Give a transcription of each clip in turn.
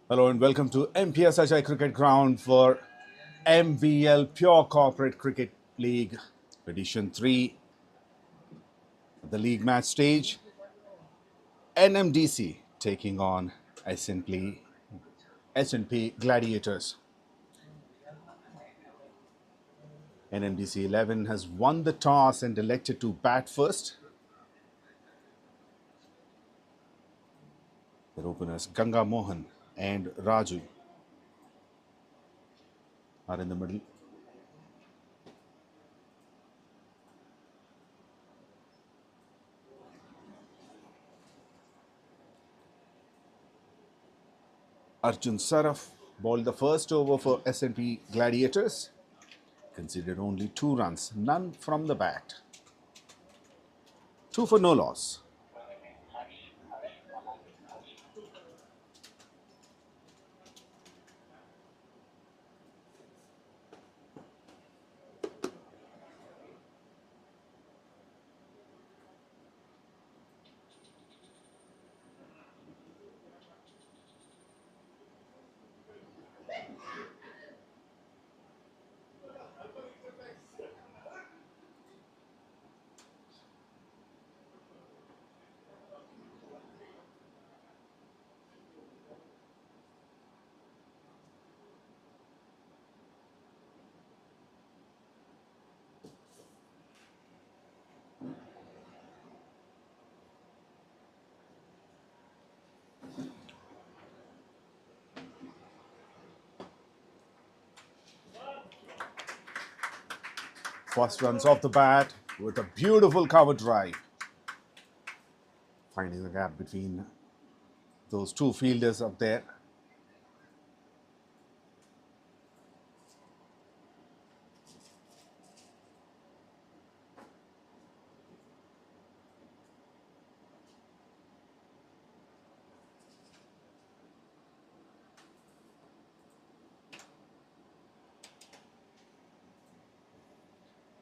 Hello and welcome to 𝗵𝗵𝗃𝗃 Cricket Ground for MVL Pure Corporate Cricket League Edition 3, the league match stage. NMDC taking on S&P Gladiators. NMDC 11 has won the toss and elected to bat first. Their openers Ganga Mohan and Raju are in the middle. Arjun Saraf bowled the first over for S&P Gladiators. Conceded only 2 runs, none from the bat. 2 for no loss. First runs off the bat with a beautiful cover drive, finding the gap between those 2 fielders up there.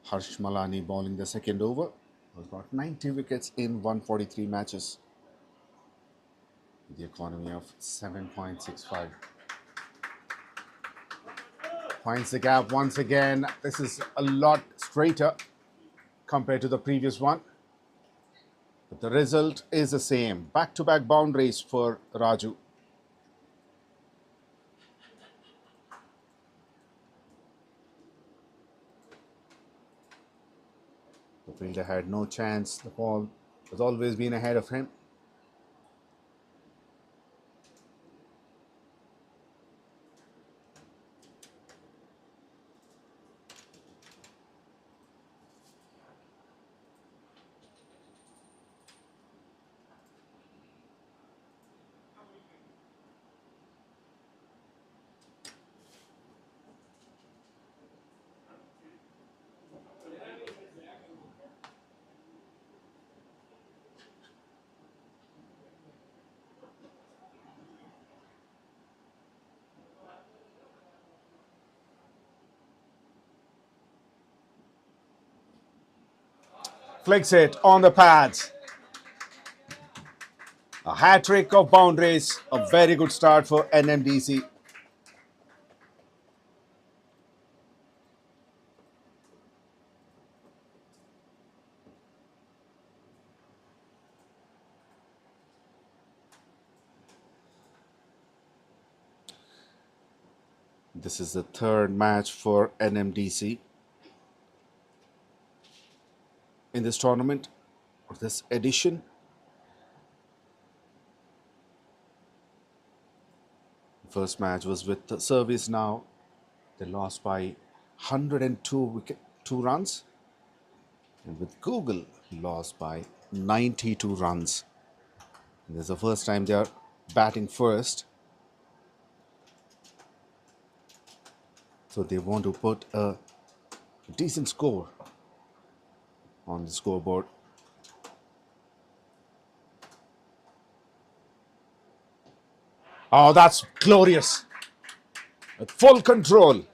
Harsh Malani bowling the second over. Has got 90 wickets in 143 matches. The economy of 7.65. Finds the gap once again. This is a lot straighter compared to the previous one. But the result is the same. Back-to-back boundaries for Raju. The fielder had no chance. The ball has always been ahead of him. Flicks it on the pads. A hat-trick of boundaries. A very good start for NMDC. This is the 3rd match for NMDC in this tournament, or this edition. The first match was with the Service Now. They lost by 102 runs. And with Google, lost by 92 runs. And this is the first time they are batting first. So they want to put a decent score on the scoreboard. Oh, that's glorious. With full control.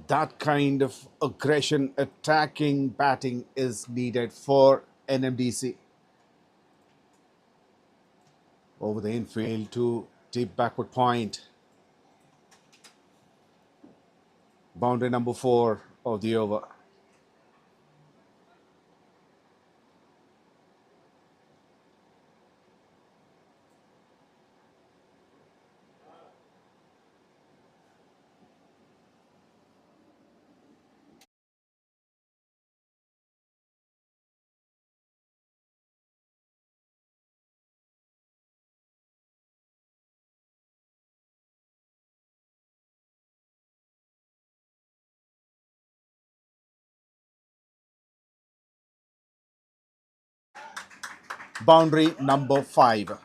That kind of aggression, attacking batting is needed for NMDC. Over the infield to deep backward point. Boundary number 4 of the over. Boundary number 5.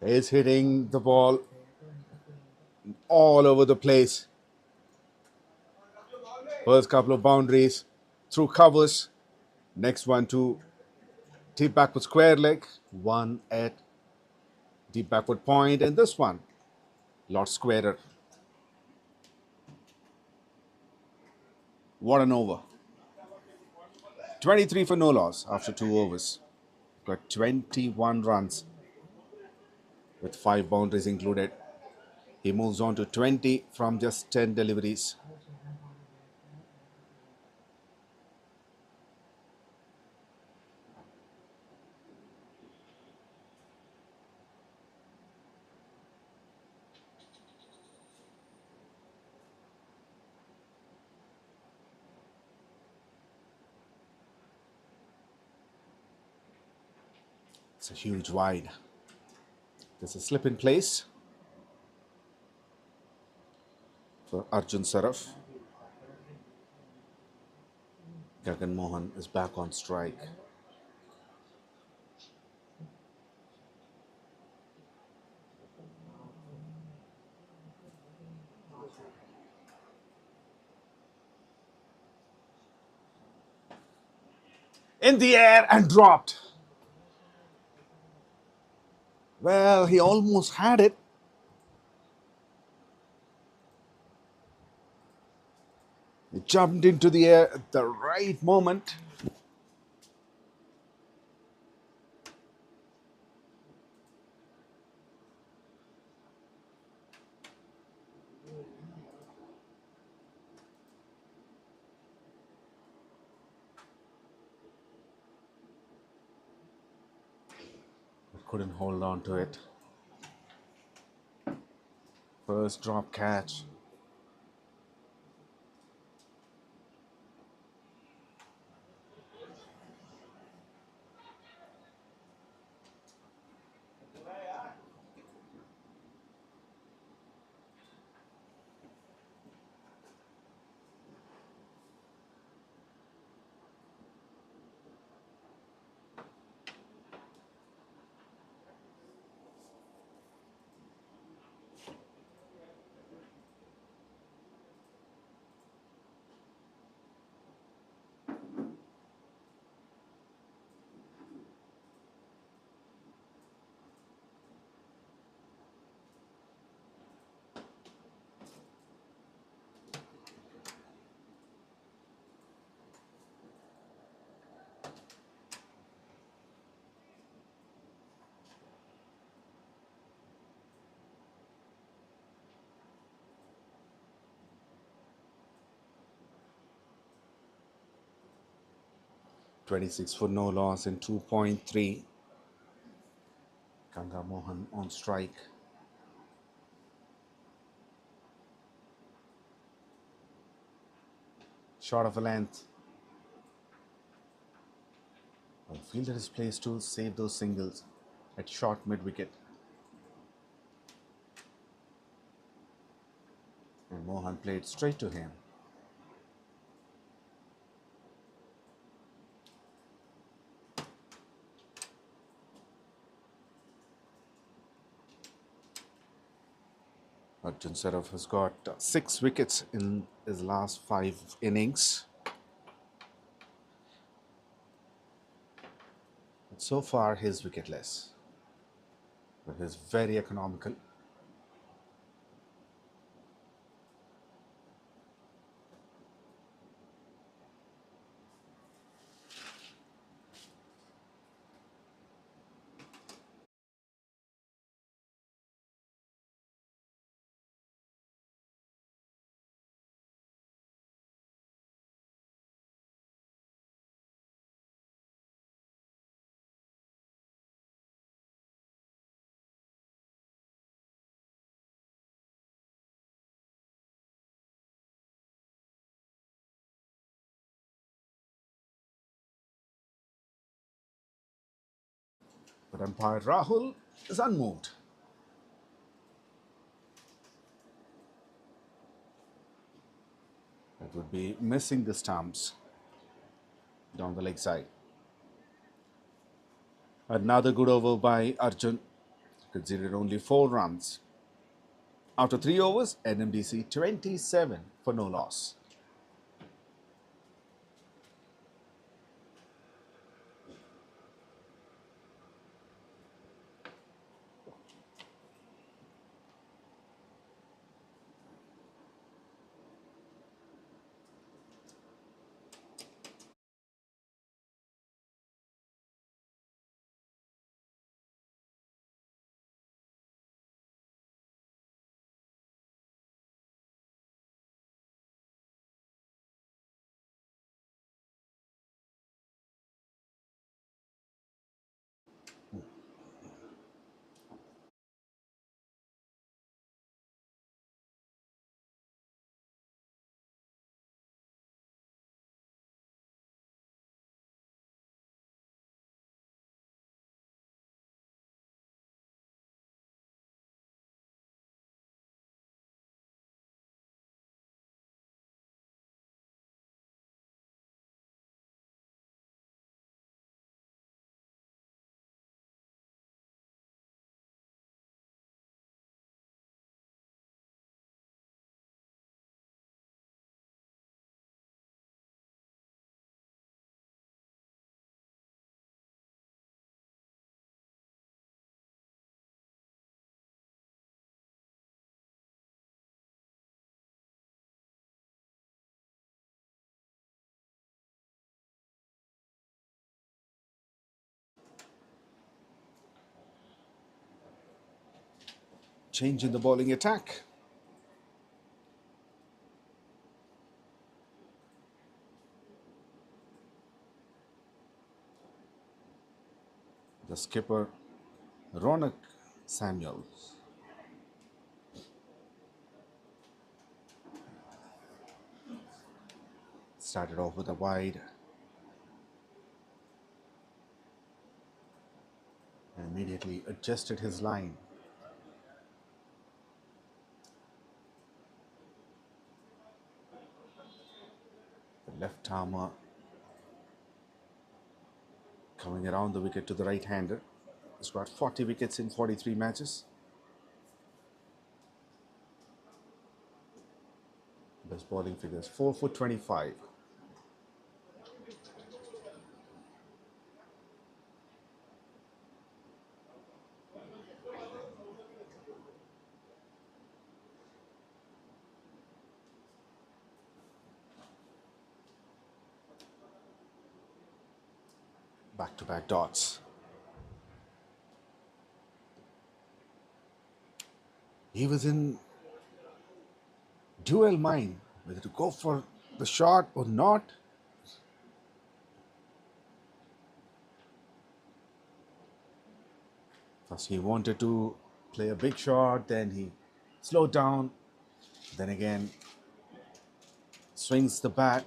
Is hitting the ball all over the place. First couple of boundaries through covers. Next one to deep backward square leg. One at deep backward point, and this one, lot squarer. What an over. 23 for no loss after 2 overs. Got 21 runs with 5 boundaries included. He moves on to 20 from just 10 deliveries. It's a huge wide. There's a slip in place for Arjun Saraf. Gagan Mohan is back on strike. In the air and dropped. Well, he almost had it. He jumped into the air at the right moment. Couldn't hold on to it. First drop catch. .26 for no loss in 2.3. Ganga Mohan on strike. Short of a length. The fielder is placed to save those singles at short mid-wicket. And Mohan played straight to him. Arjun Saraf has got 6 wickets in his last 5 innings. But so far, he's wicketless. But he's very economical. But umpire Rahul is unmoved. That would be missing the stumps down the leg side. Another good over by Arjun, considered only 4 runs. After 3 overs, NMDC 27 for no loss. Change in the bowling attack. The skipper, Ronak Samuels. Started off with a wide. And immediately adjusted his line. The left armer coming around the wicket to the right-hander. He's got 40 wickets in 43 matches. Best bowling figures, 4'25". Back-to-back dots. He was in dual mind whether to go for the shot or not. First he wanted to play a big shot, then he slowed down, then again swings the bat.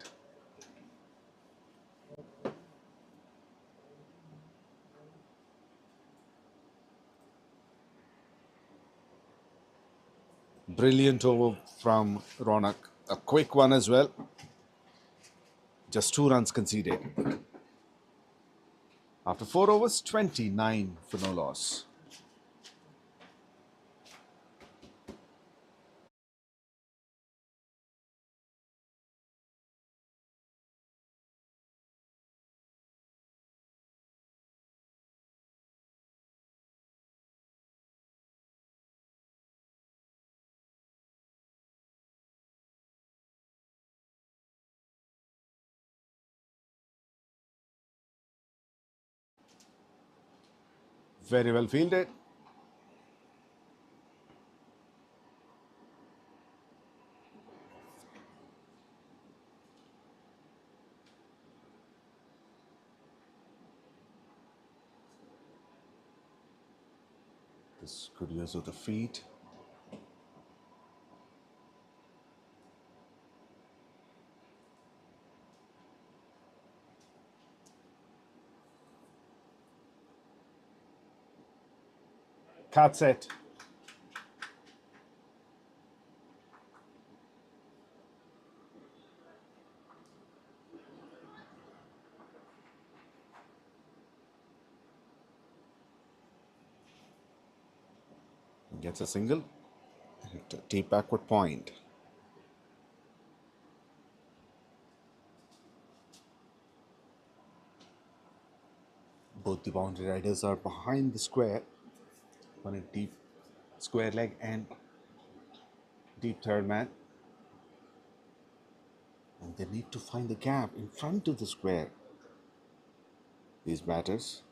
Brilliant over from Ronak. A quick one as well. Just 2 runs conceded. After 4 overs, 29 for no loss. Very well fielded. This good use of the feet. Cut set. Gets a single. Deep backward point. Both the boundary riders are behind the square on a deep square leg and deep third man. And they need to find the gap in front of the square. These batters.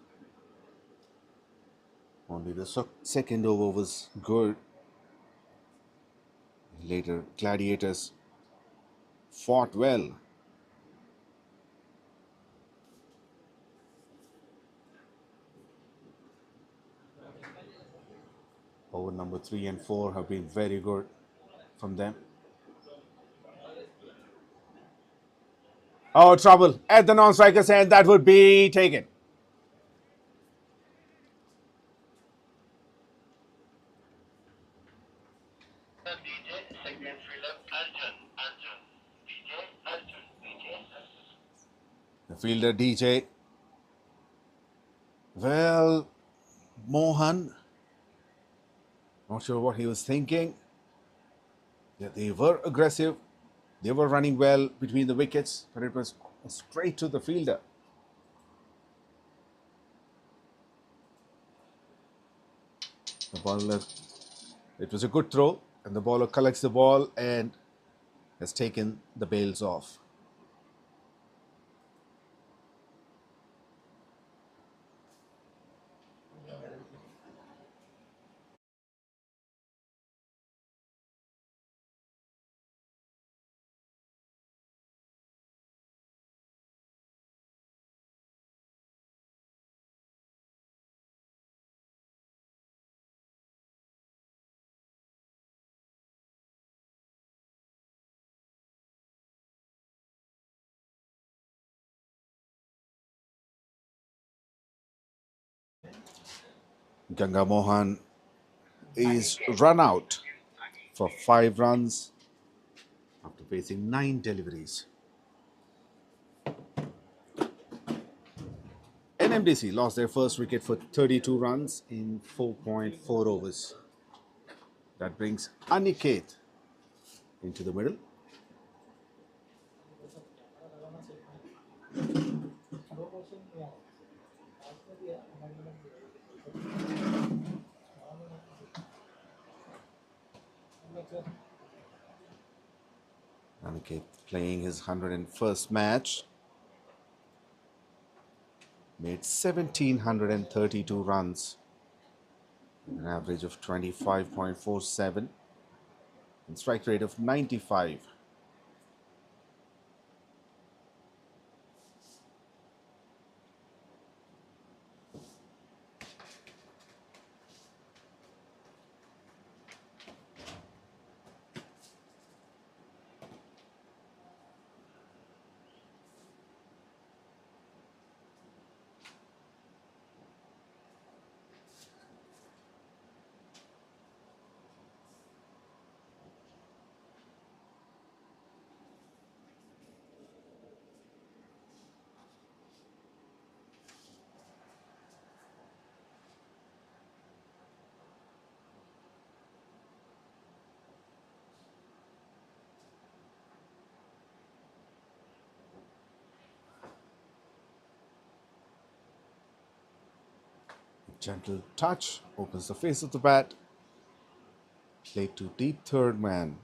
Only the second over was good. Later, Gladiators fought well. Over number 3 and 4 have been very good from them. Oh, trouble at the non-striker's end. That would be taken. The fielder DJ. Well, Mohan, not sure what he was thinking. Yeah, they were aggressive. They were running well between the wickets, but it was straight to the fielder. The bowler, it was a good throw, and the bowler collects the ball and has taken the bails off. Ganga Mohan is run out for 5 runs after facing 9 deliveries. NMDC lost their first wicket for 32 runs in 4.4 overs. That brings Aniket into the middle. Aniket playing his 101st match. Made 1,732 runs, an average of 25.47, and strike rate of 95. Gentle touch opens the face of the bat. Played to deep third man.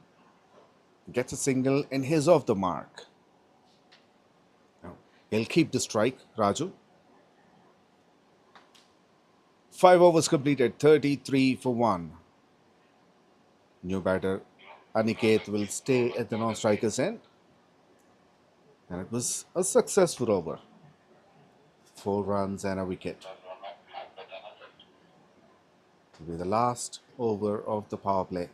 Gets a single and he's off the mark. Now, he'll keep the strike, Raju. 5 overs completed, 33 for 1. New batter Aniket will stay at the non-striker's end. And it was a successful over. 4 runs and a wicket. It will be the last over of the power play.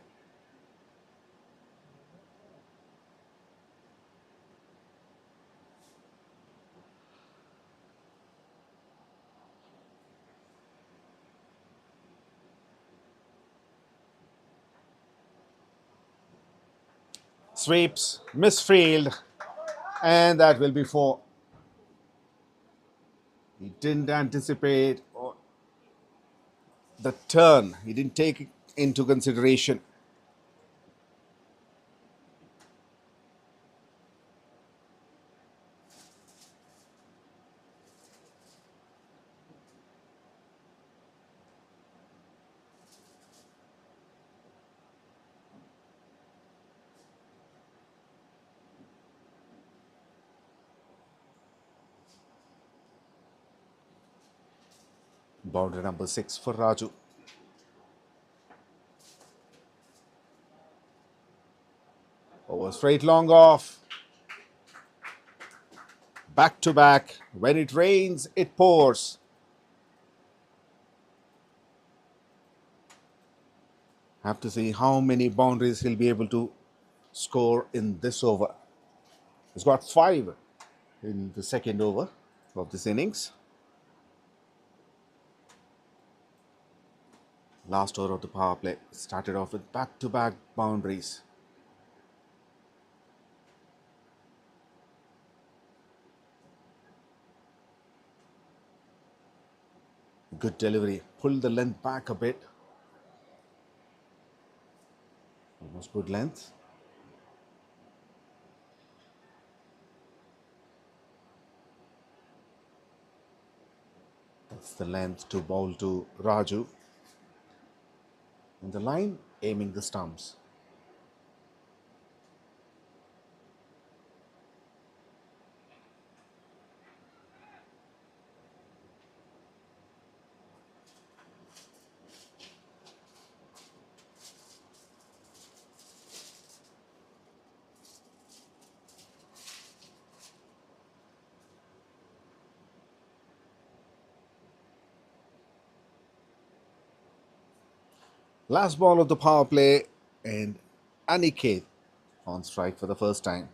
sweeps, misfield, and that will be 4. He didn't anticipate the turn. He didn't take it into consideration. Boundary number 6 for Raju. Over straight long off. Back to back. When it rains, it pours. Have to see how many boundaries he'll be able to score in this over. He's got 5 in the second over of this innings. Last over of the power play started off with back-to-back boundaries. Good delivery. Pulled the length back a bit. Almost good length. That's the length to bowl to Raju. In the line, aiming the stumps. Last ball of the power play, and Aniket on strike for the first time.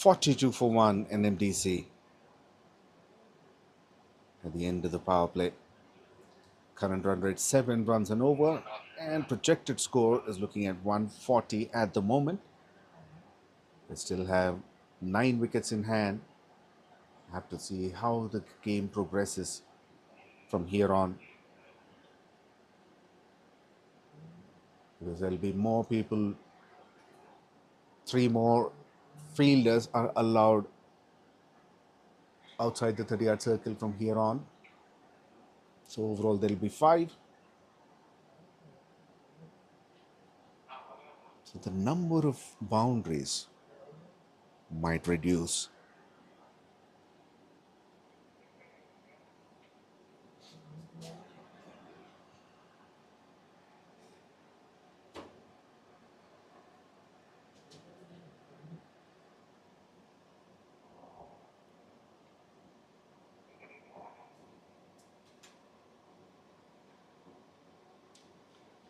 "42 for 1" NMDC at the end of the power play. Current run rate 7 runs and over, and projected score is looking at 140 at the moment. They still have 9 wickets in hand. Have to see how the game progresses from here on, because there'll be more people. 3 more fielders are allowed outside the 30-yard circle from here on. So overall there will be 5. So the number of boundaries might reduce.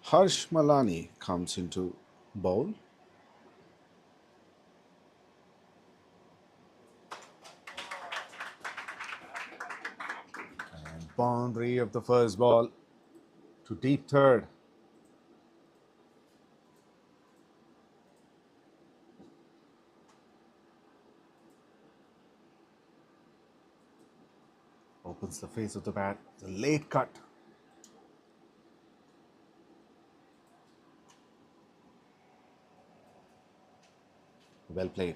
Harsh Malani comes into bowl. And boundary of the first ball to deep third. Opens the face of the bat. The late cut. Well played.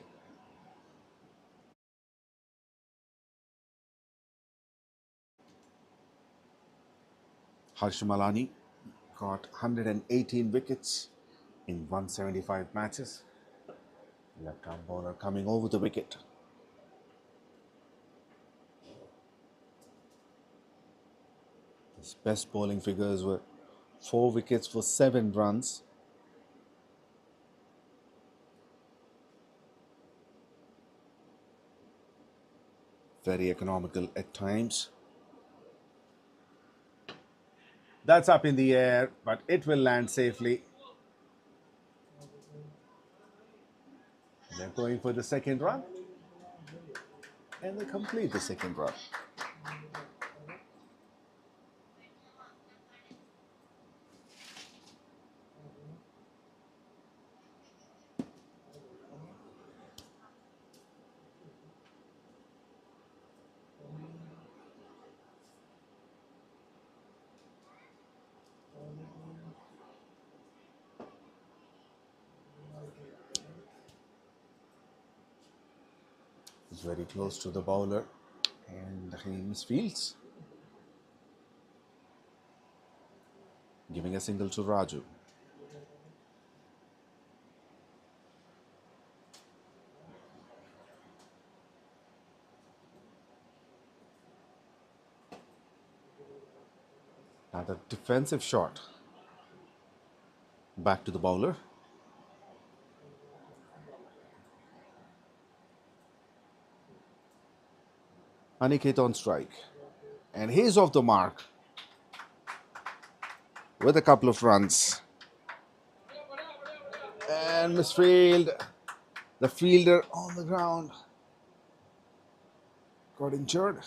Harsh Malani got 118 wickets in 175 matches. Left-arm bowler coming over the wicket. The His best bowling figures were 4 wickets for 7 runs. Very economical at times. That's up in the air, but it will land safely. They're going for the second run, and they complete the second run. He's very close to the bowler, and he misfields, giving a single to Raju. Another defensive shot. Back to the bowler. Aniket on strike. And he's off the mark with a couple of runs. And misfield. The fielder on the ground got injured.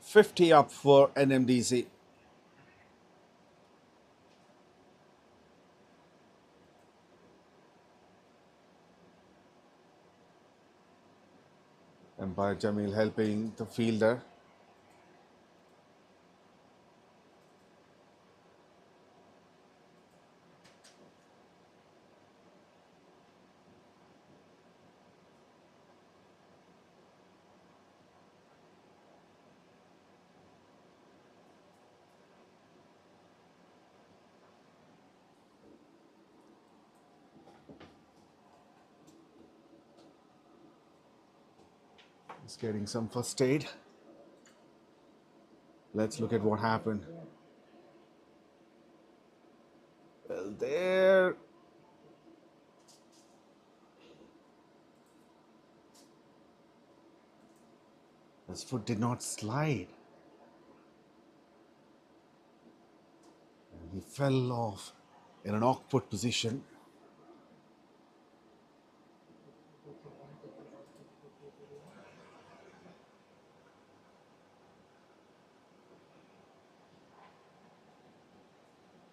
50 up for NMDC. Umpire Jamil helping the fielder. He's getting some first aid. Let's look at what happened. Well, there. His foot did not slide. And he fell off in an awkward position.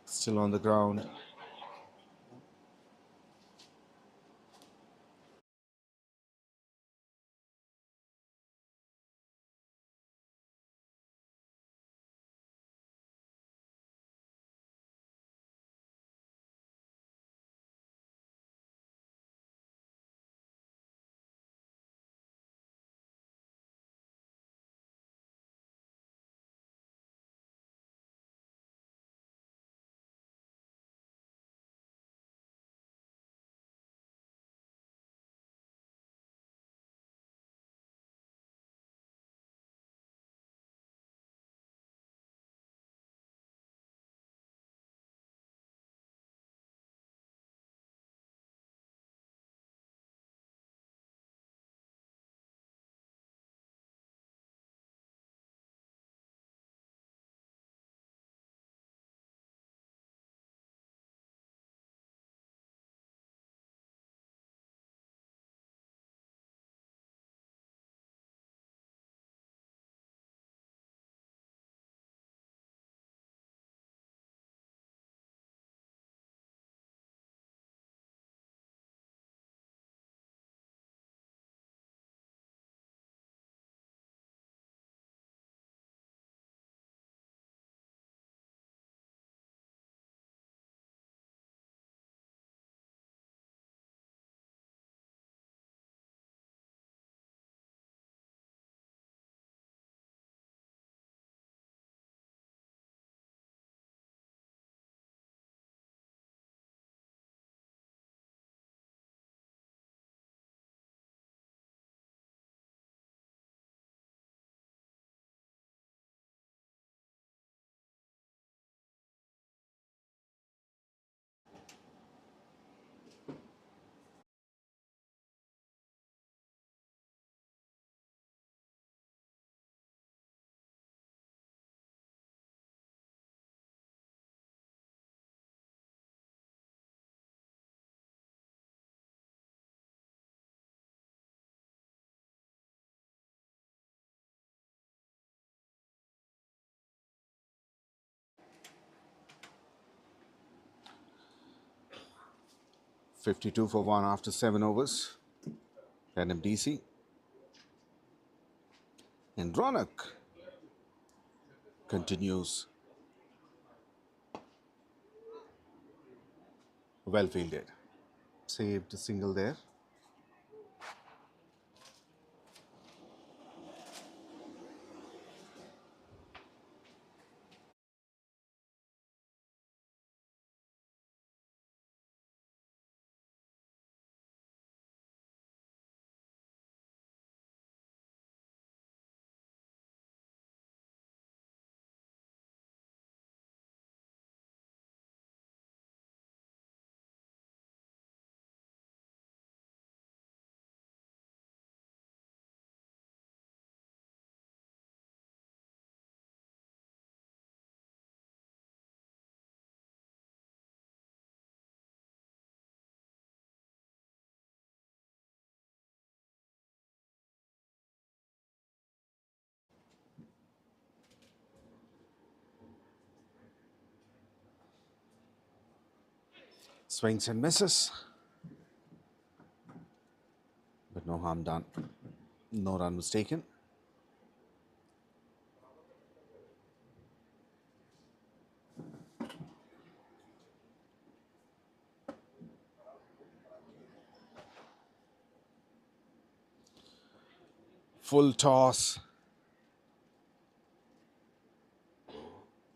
Still on the ground. 52 for 1 after 7 overs. NMDC. And Ronak continues. Well fielded. Saved a single there. Swings and misses. But no harm done. No run was taken. Full toss.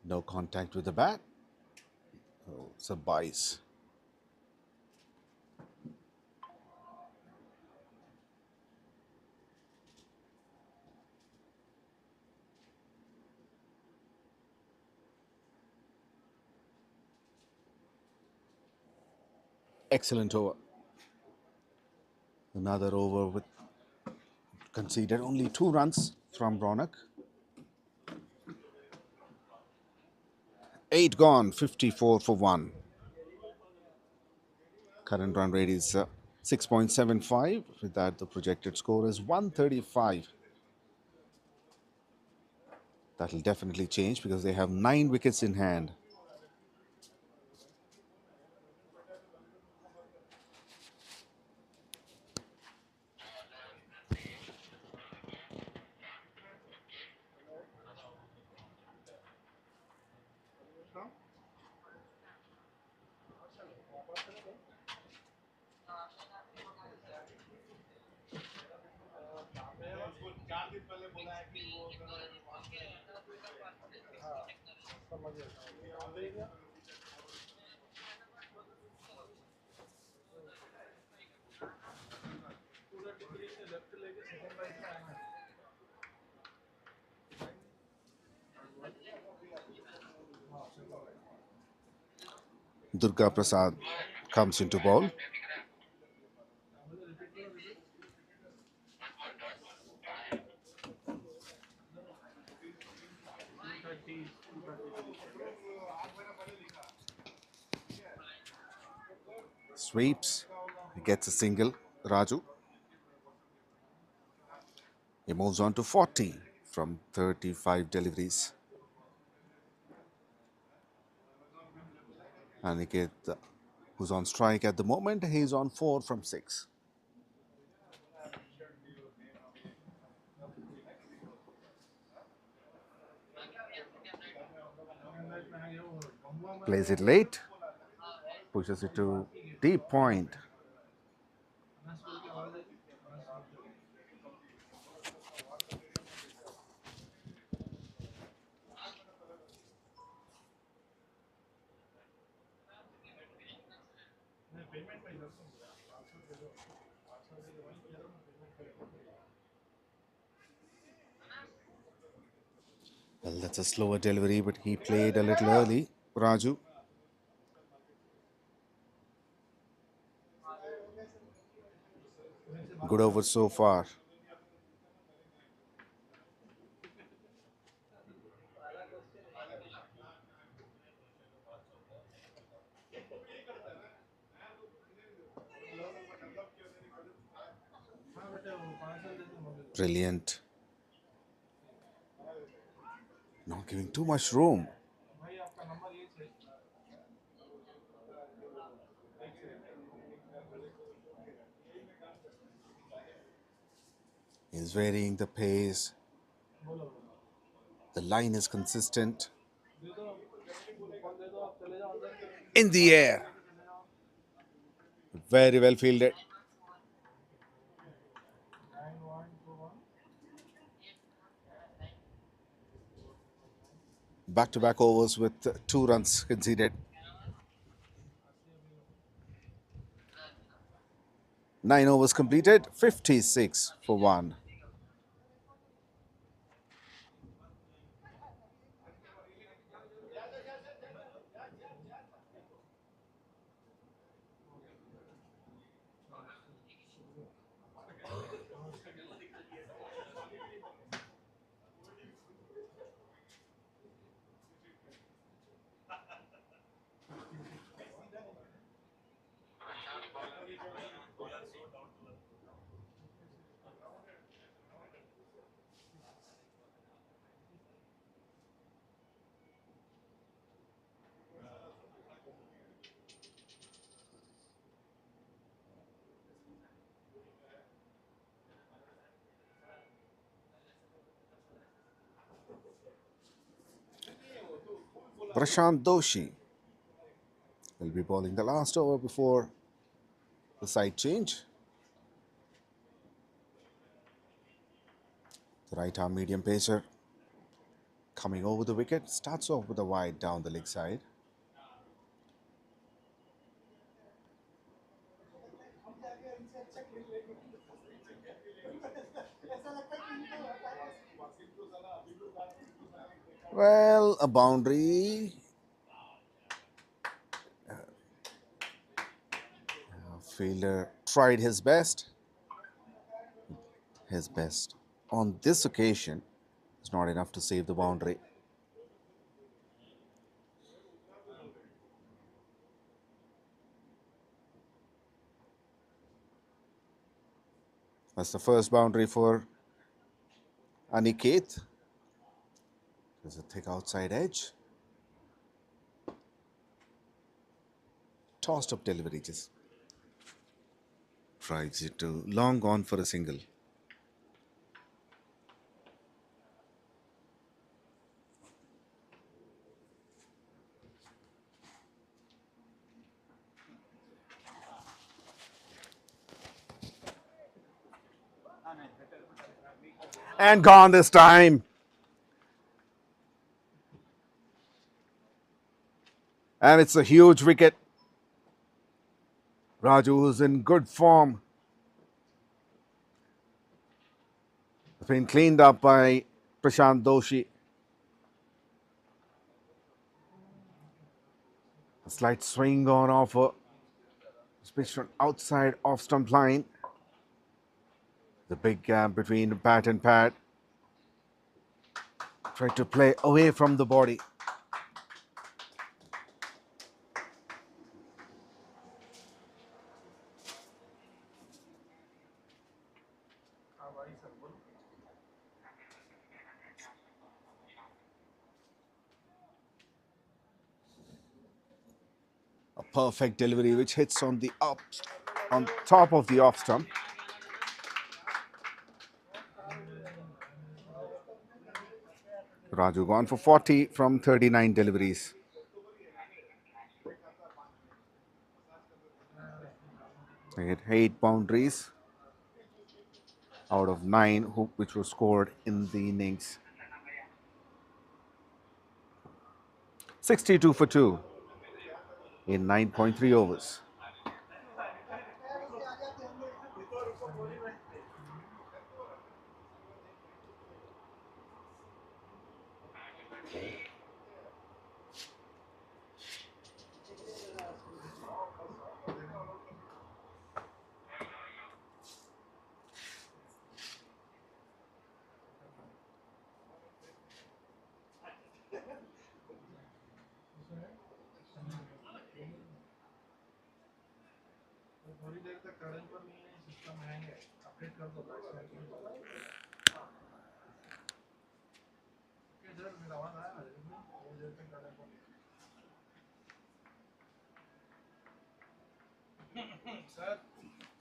No contact with the bat. Oh, it's a bice. Excellent over. Another over with conceded only 2 runs from Ronak. 8 gone, 54 for 1. Current run rate is 6.75. With that, the projected score is 135. That will definitely change because they have 9 wickets in hand. 𝗙𝗃𝗃 comes into ball. Sweeps. He gets a single. Raju. He moves on to 40 from 35 deliveries. Aniket, who's on strike at the moment, he's on 4 from 6. Plays it late, pushes it to deep point. Well, that's a slower delivery, but he played a little early. Raju. Good over so far. Brilliant. Not giving too much room. He's varying the pace. The line is consistent. In the air. Very well fielded. Back-to-back overs with 2 runs conceded. 9 overs completed, 56 for 1. Prashant Doshi will be bowling the last over before the side change. The right arm medium pacer coming over the wicket, starts off with a wide down the leg side. Well, a boundary. Fielder tried his best. His best on this occasion is not enough to save the boundary. That's the first boundary for Aniket. There's a thick outside edge. Tossed up delivery, just drives it to long on for a single. And gone this time. And it's a huge wicket. Raju is in good form. It's been cleaned up by Prashant Doshi. A slight swing on offer. It's pitched on outside off stump line. The big gap between bat and pad. Tried to play away from the body. A perfect delivery which hits on the on top of the off stump. Raju gone for 40 from 39 deliveries. They hit 8 boundaries out of 9 which were scored in the innings. 62 for 2 in 9.3 overs.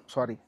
Sorry.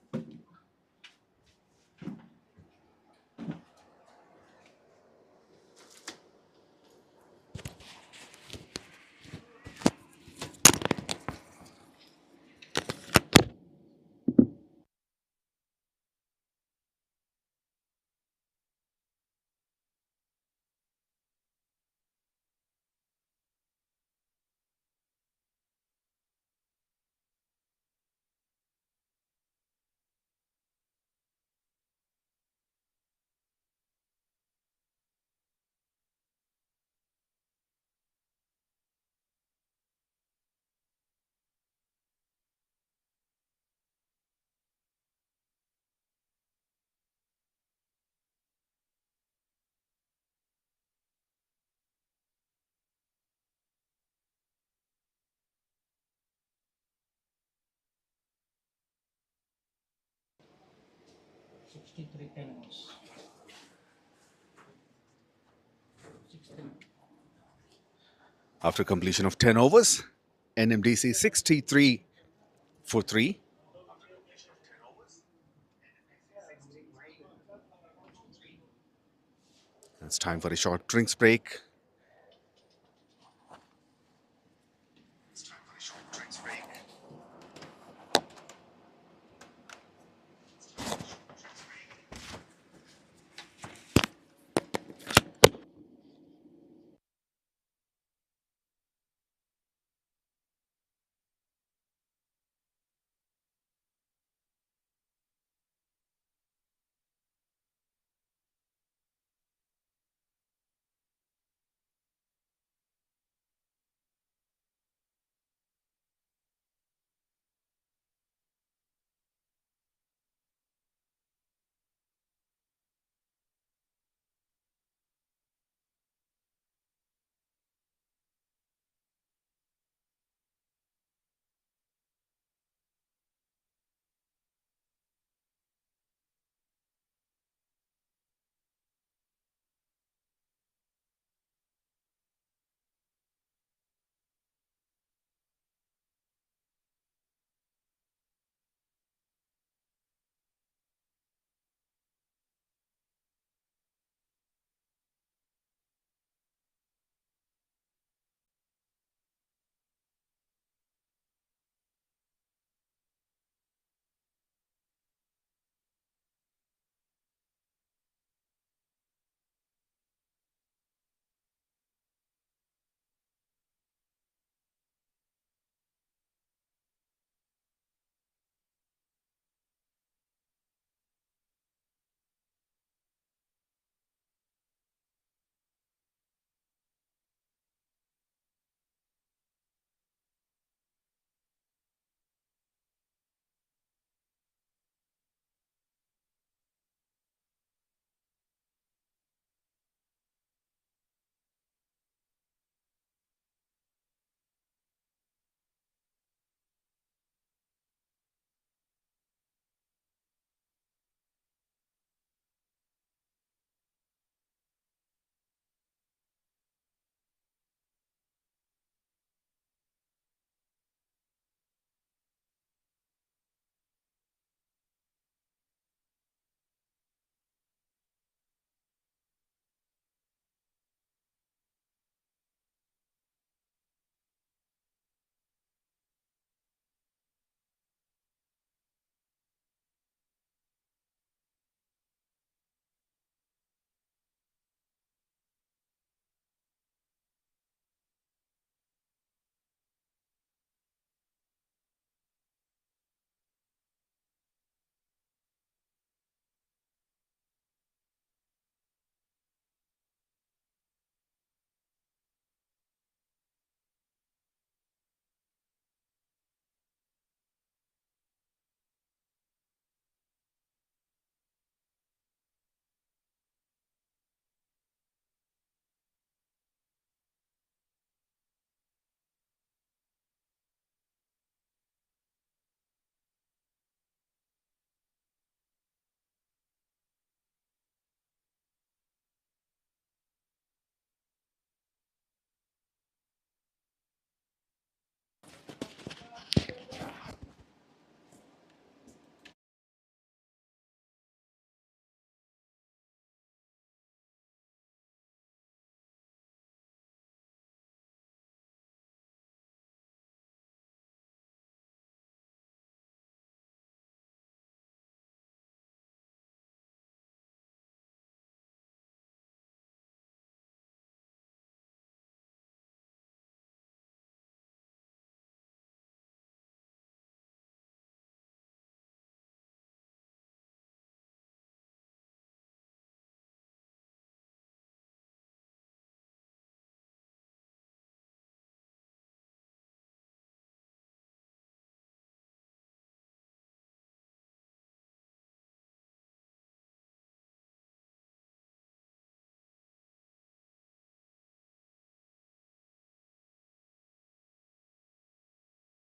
63 animals. 16. After completion of 10 overs, NMDC 63 for 3. It's time for a short drinks break.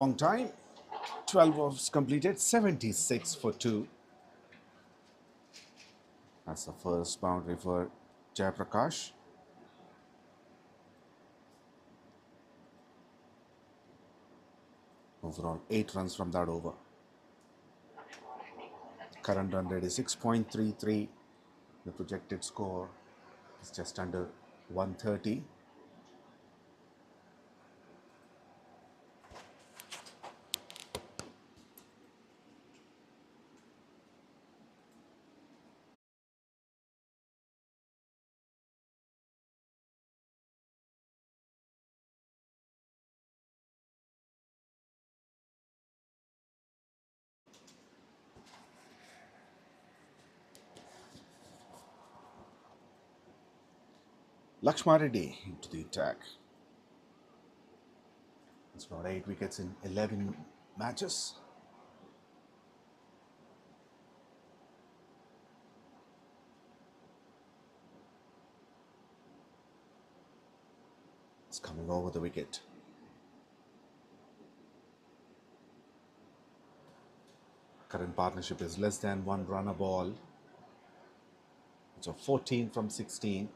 Long time. 12 overs completed, 76 for 2. That's the first boundary for Jayaprakash. Overall 8 runs from that over. Current run rate is 6.33. The projected score is just under 130. Lakshma Reddy into the attack. He's got 8 wickets in 11 matches. It's coming over the wicket. Current partnership is less than 1 run a ball. It's a 14 from 16.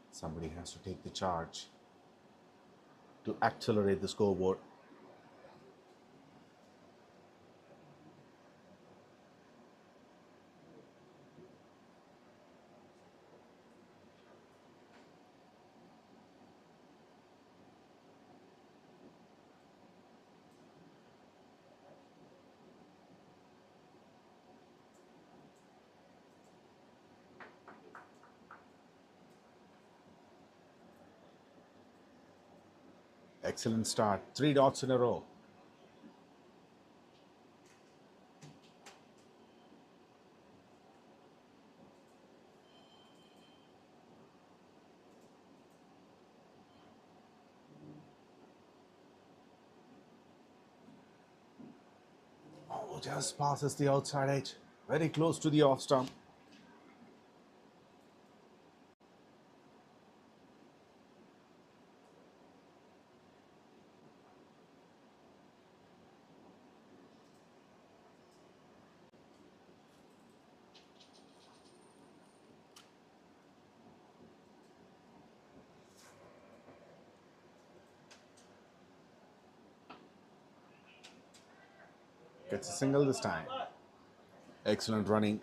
Somebody has to take the charge to accelerate the scoreboard. Excellent start. 3 dots in a row. Oh, just passes the outside edge. Very close to the off stump. Gets a single this time. Excellent running.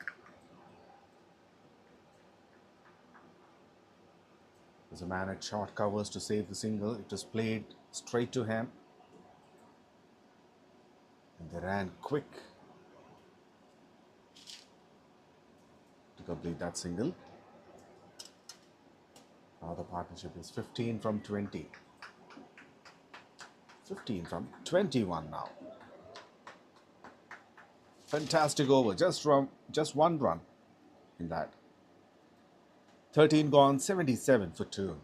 There's a man at short covers to save the single. It was played straight to him. And they ran quick to complete that single. Now the partnership is 15 from 20. 15 from 21 now. Fantastic over, just 1 run in that. 13 gone, 77 for 2.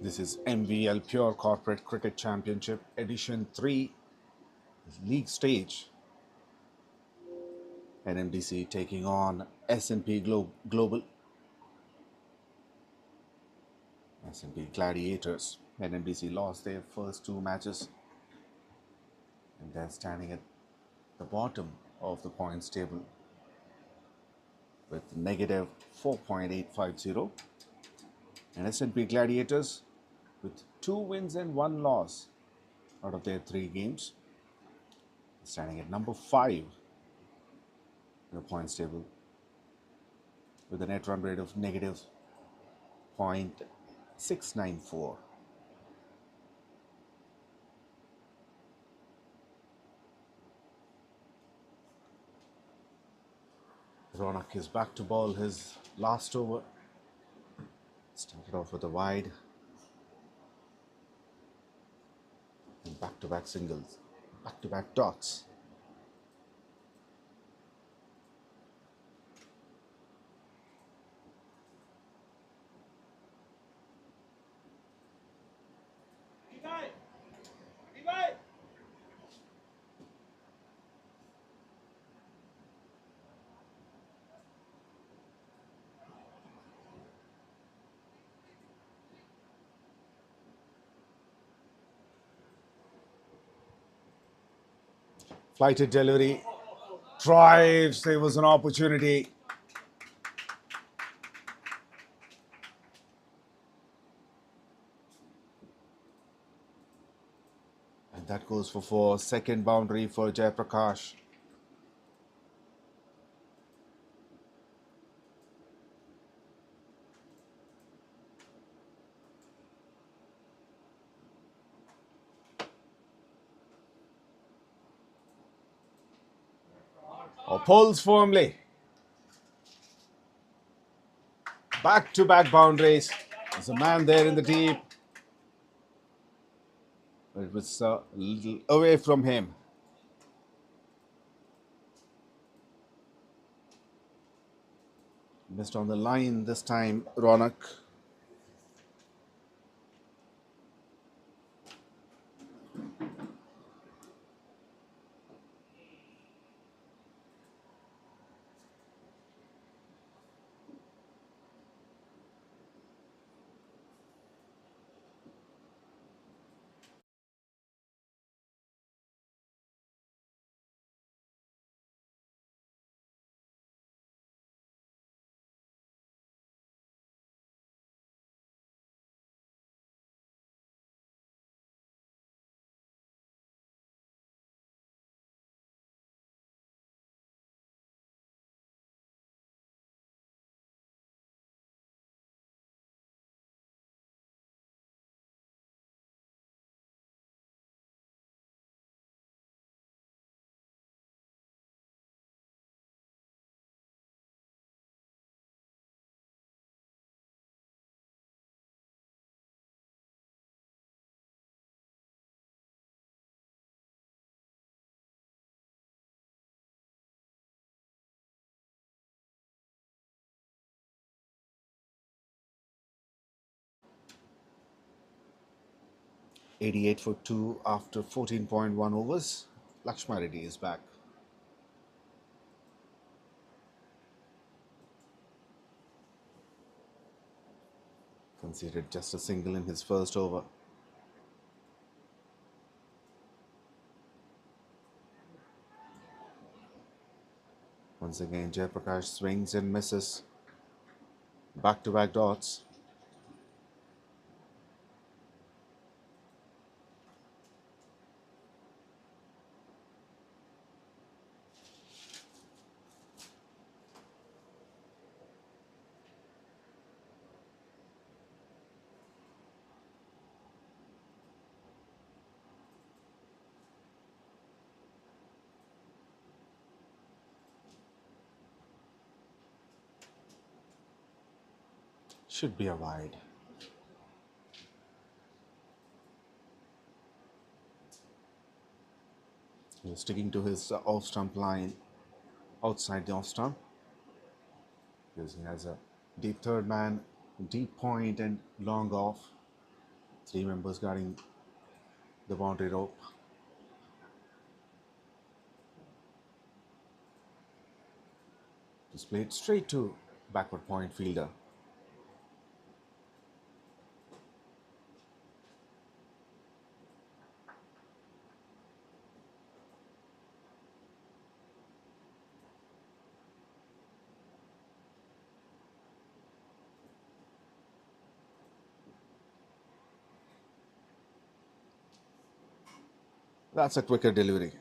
This is MVL Pure Corporate Cricket Championship Edition 3 League Stage. NMDC taking on S&P Global. S&P Gladiators. NMDC lost their first 2 matches. And they're standing at the bottom of the points table with negative 4.850. And S&P Gladiators with 2 wins and 1 loss out of their 3 games, standing at number 5 in the points table with a net run rate of negative 0.694. Ronak is back to ball his last over. Started off with a wide. And back-to-back singles, back-to-back dots. Flighted delivery, drives, there was an opportunity. And that goes for 4, second boundary for Jayaprakash. Pulls firmly. Back-to-back boundaries. There's a man there in the deep. But it was a little away from him. Missed on the line this time, Ronak. '88 for 2 after 14.1 overs. Lakshma Reddy is back. Conceded just a single in his first over. Once again, Jayaprakash swings and misses. Back-to-back dots. Should be a wide. He's sticking to his off-stump line outside the off-stump. Because he has a deep third man, deep point and long off. 3 members guarding the boundary rope. Just played straight to backward point fielder. That's a quicker delivery.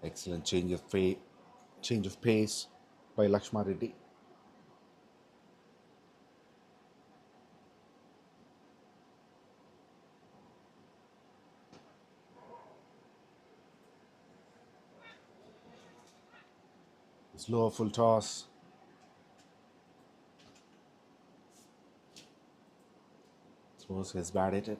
Excellent change of pace by Lakshma Reddy. Slower full toss. Suppose he's bad at it.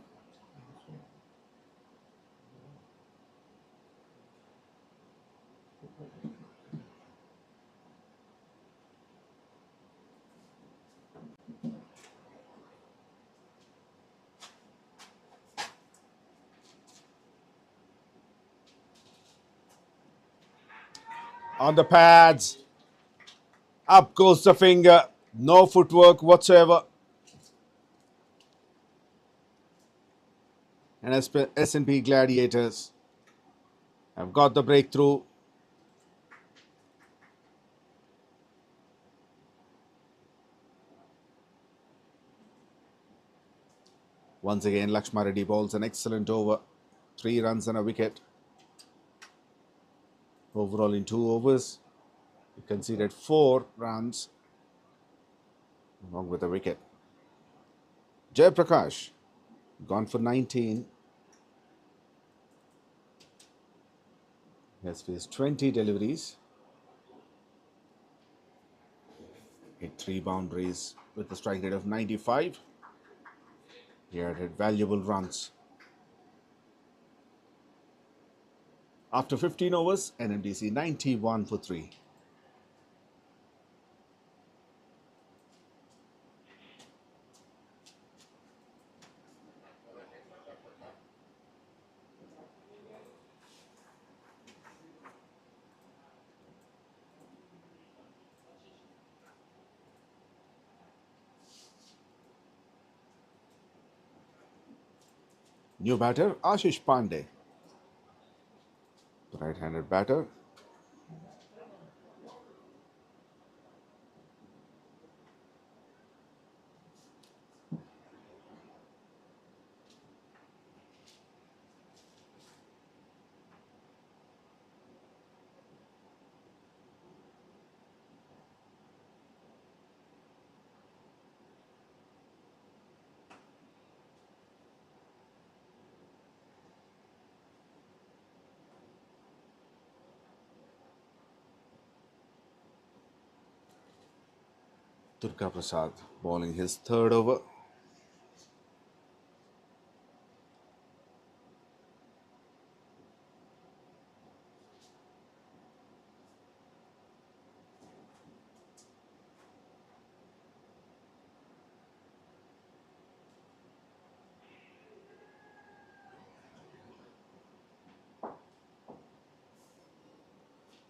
On the pads. Up goes the finger. No footwork whatsoever. And S&P Gladiators have got the breakthrough. Once again, Lakshma Reddy bowls an excellent over. 3 runs and a wicket. Overall in 2 overs, he conceded 4 runs along with a wicket. Jayaprakash gone for 19. He has faced 20 deliveries. Hit 3 boundaries with a strike rate of 95. He added valuable runs. After 15 overs, NMDC 91 for 3. New batter, Ashish Pandey. The right-handed batter. 𝗃𝗏𝗄𝗃 bowling his 3rd over.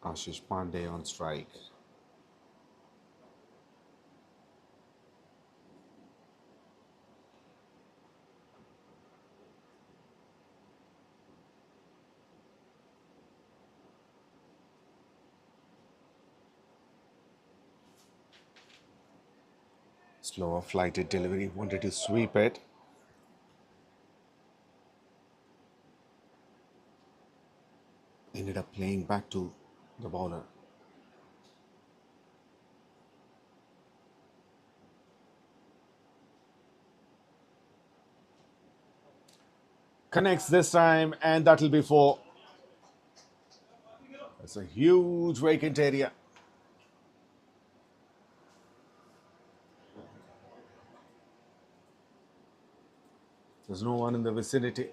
Ashish Pandey on strike. Slower flighted delivery, wanted to sweep it. Ended up playing back to the bowler. Connects this time, and that'll be 4. It's a huge vacant area. There's no one in the vicinity.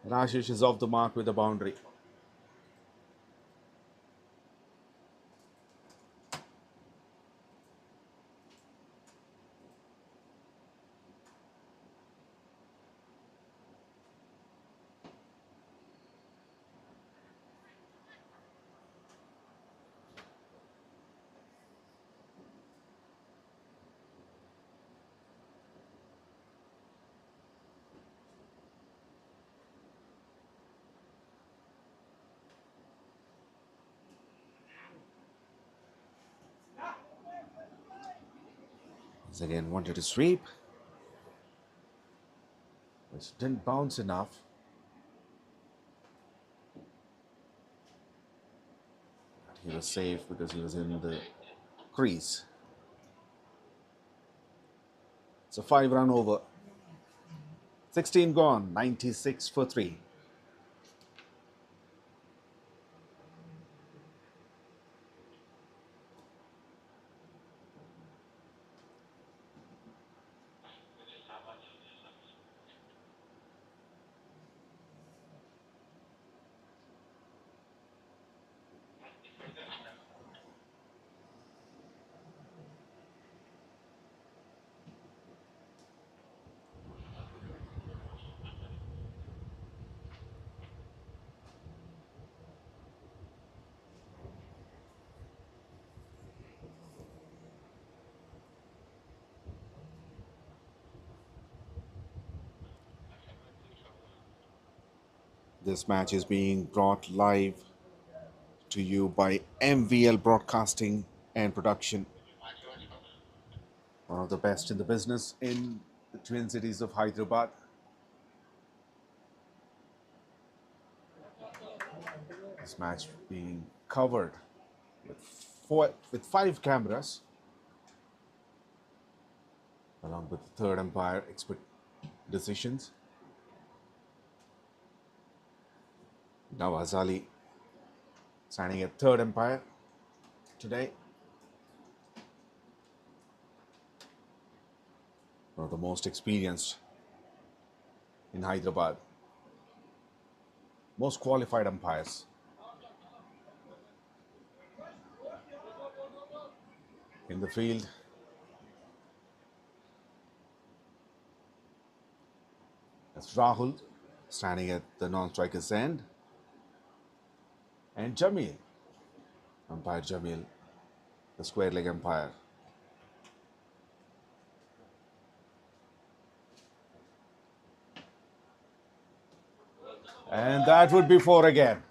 And Ashish is off the mark with a boundary. Once again wanted to sweep, which didn't bounce enough. But he was safe because he was in the crease. It's a 5-run over. 16 gone, 96 for 3. This match is being brought live to you by MVL Broadcasting and Production, one of the best in the business in the twin cities of Hyderabad. This match being covered with 5 cameras, along with the third umpire expert decisions. Nawaz Ali standing at third umpire today. One of the most experienced in Hyderabad, most qualified umpires. In the field, that's Rahul standing at the non-striker's end, and Jamil, umpire Jamil, the square leg umpire. And that would be 4 again.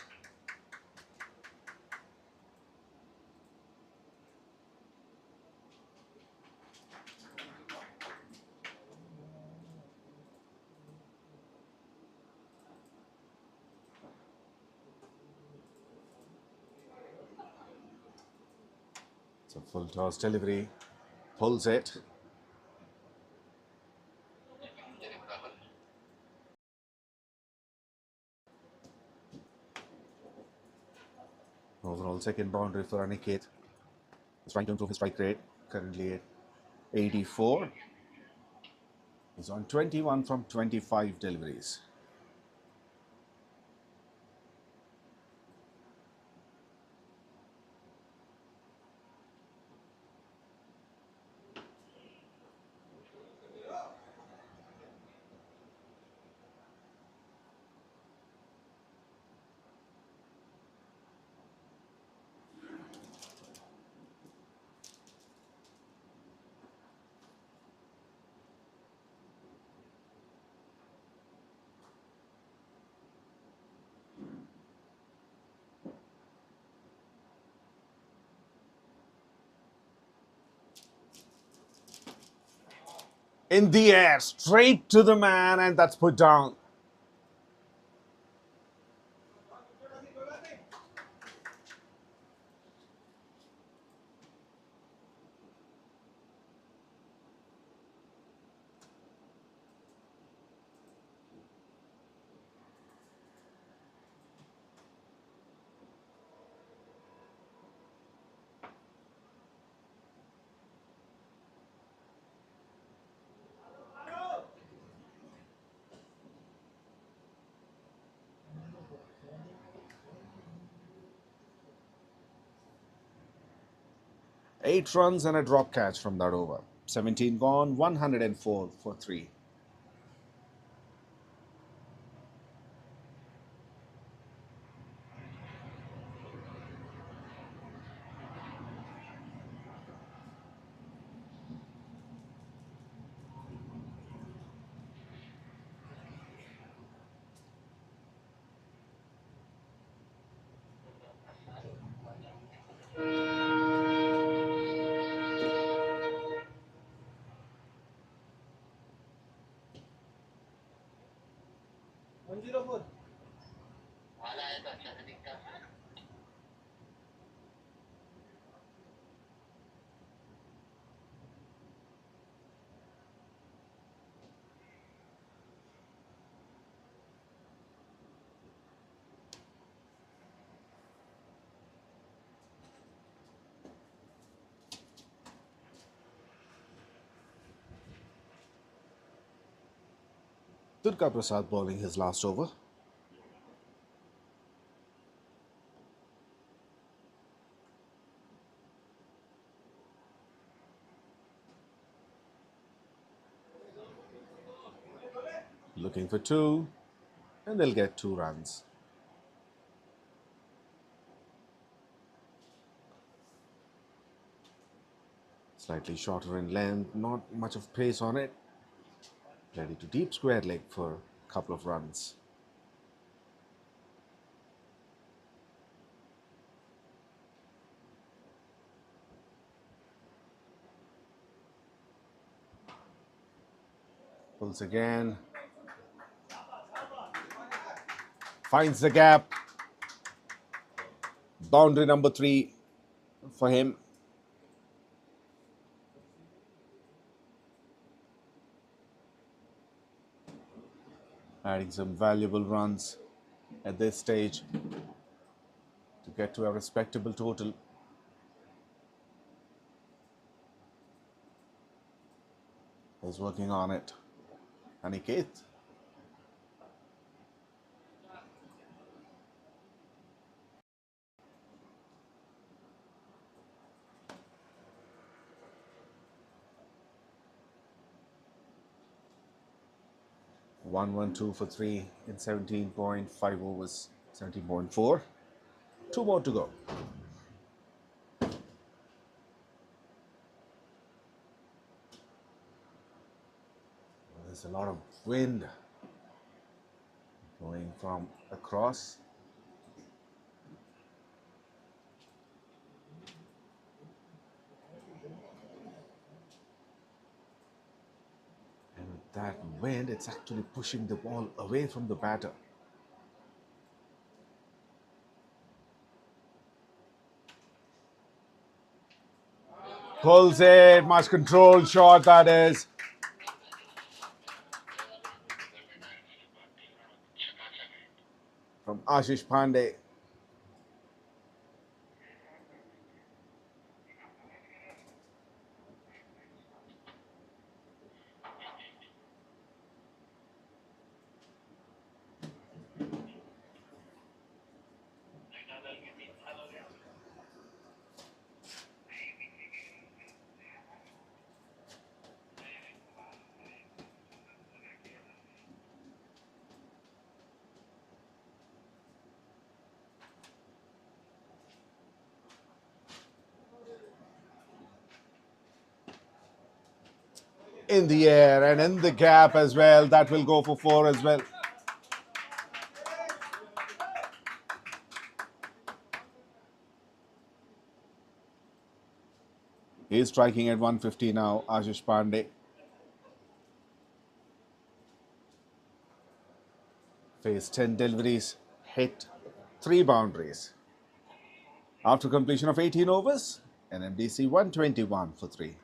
It's a full toss delivery, pulls it. Overall second boundary for Aniket. He's trying to improve his strike rate, currently at 84. He's on 21 from 25 deliveries. In the air, straight to the man, and that's put down. Eight runs and a drop catch from that over. 17 gone, 104 for 3. 𝗃𝗏𝗃𝗲𝗃 bowling his last over. Looking for 2, and they'll get 2 runs. Slightly shorter in length, not much of pace on it. Ready to deep square leg for a couple of runs. Pulls again. Finds the gap. Boundary number 3 for him. Adding some valuable runs at this stage to get to a respectable total. He's working on it. Aniket. (1-1-2) for 3 in 17.5 overs, 17.4. 2 more to go. There's a lot of wind going from across. And with that wind, it's actually pushing the ball away from the batter. Pulls it, much controlled shot that is. From Ashish Pandey. In the air and in the gap as well. That will go for 4 as well. He's striking at 150 now, Ashish Pandey. Faced 10 deliveries, hit 3 boundaries. After completion of 18 overs, NMDC 121 for 3.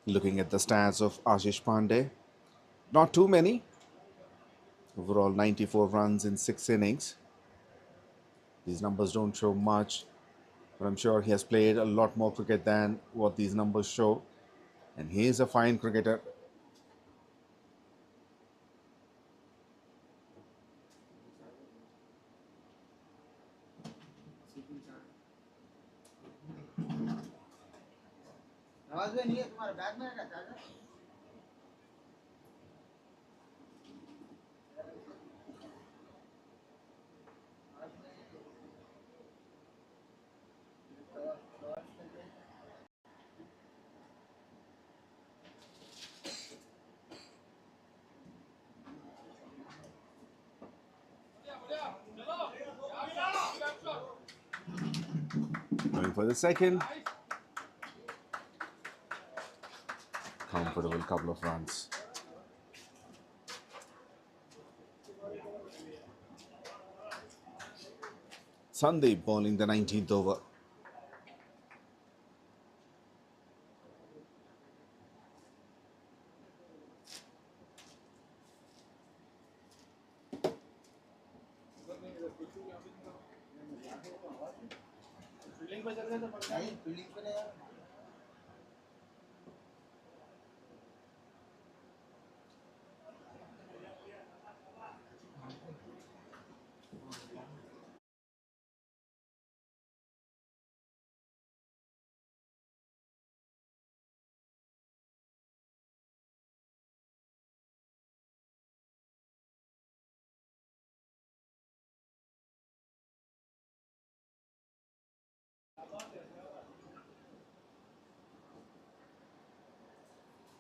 Looking at the stats of Ashish Pandey, not too many. Overall 94 runs in 6 innings. These numbers don't show much, but I'm sure he has played a lot more cricket than what these numbers show. And he is a fine cricketer. Going for the second. Comfortable couple of runs. Sandeep bowling the 19th over.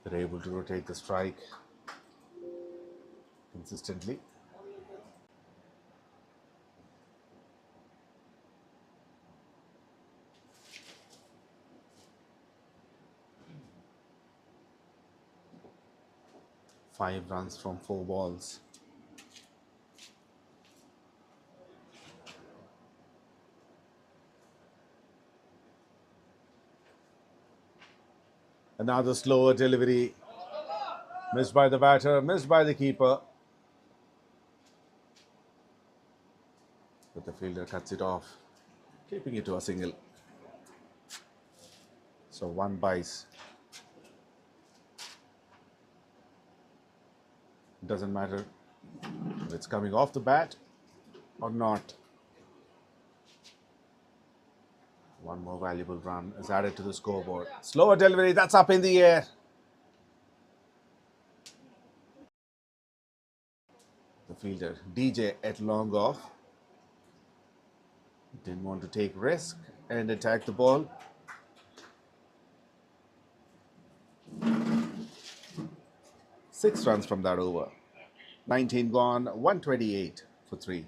They're able to rotate the strike consistently. Five runs from 4 balls. Another slower delivery. Missed by the batter, missed by the keeper. But the fielder cuts it off, keeping it to a single. So one buys. Doesn't matter if it's coming off the bat or not. One more valuable run is added to the scoreboard. Slower delivery, that's up in the air. The fielder, DJ at long off, didn't want to take risk and attack the ball. Six runs from that over. 19 gone, 128 for 3.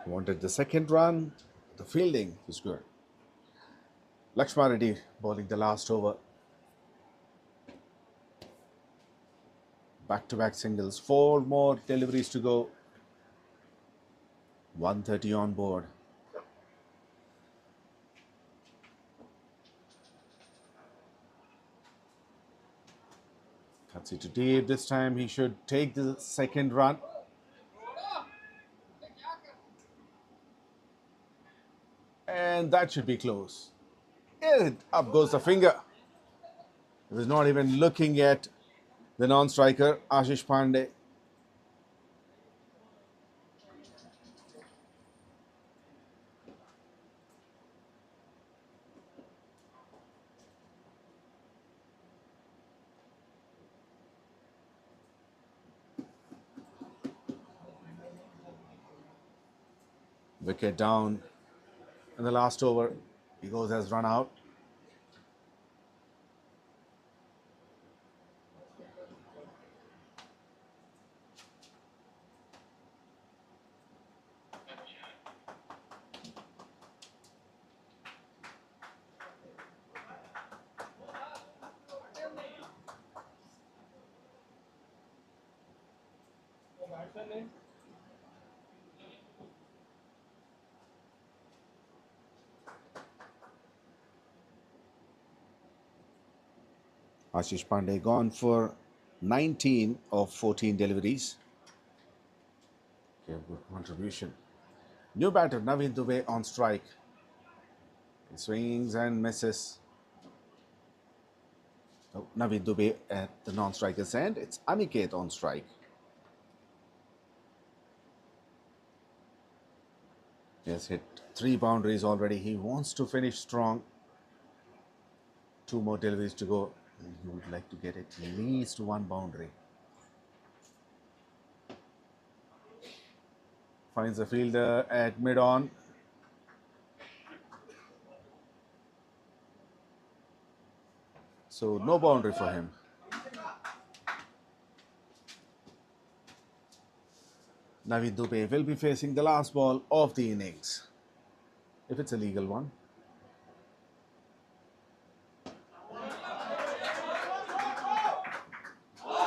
Wanted the second run. The fielding was good. Lakshman Reddy bowling the last over. Back-to-back singles. 4 more deliveries to go. 130 on board. Cuts it to deep. This time he should take the second run. And that should be close. And up goes the finger. He was not even looking at the non-striker, Ashish Pandey. Wicket down in the last over. Egos has run out. Ashish Pandey gone for 19 of 14 deliveries. Okay, good contribution. New batter 𝗏𝗏𝗘 on strike. He swings and misses. Oh, 𝗏𝗏𝗘 at the non-striker's end. It's Aniket on strike. He has hit 3 boundaries already. He wants to finish strong. 2 more deliveries to go. He would like to get at least 1 boundary. Finds the fielder at mid-on. So no boundary for him. 𝗏𝗏𝗘 will be facing the last ball of the innings, if it's a legal one.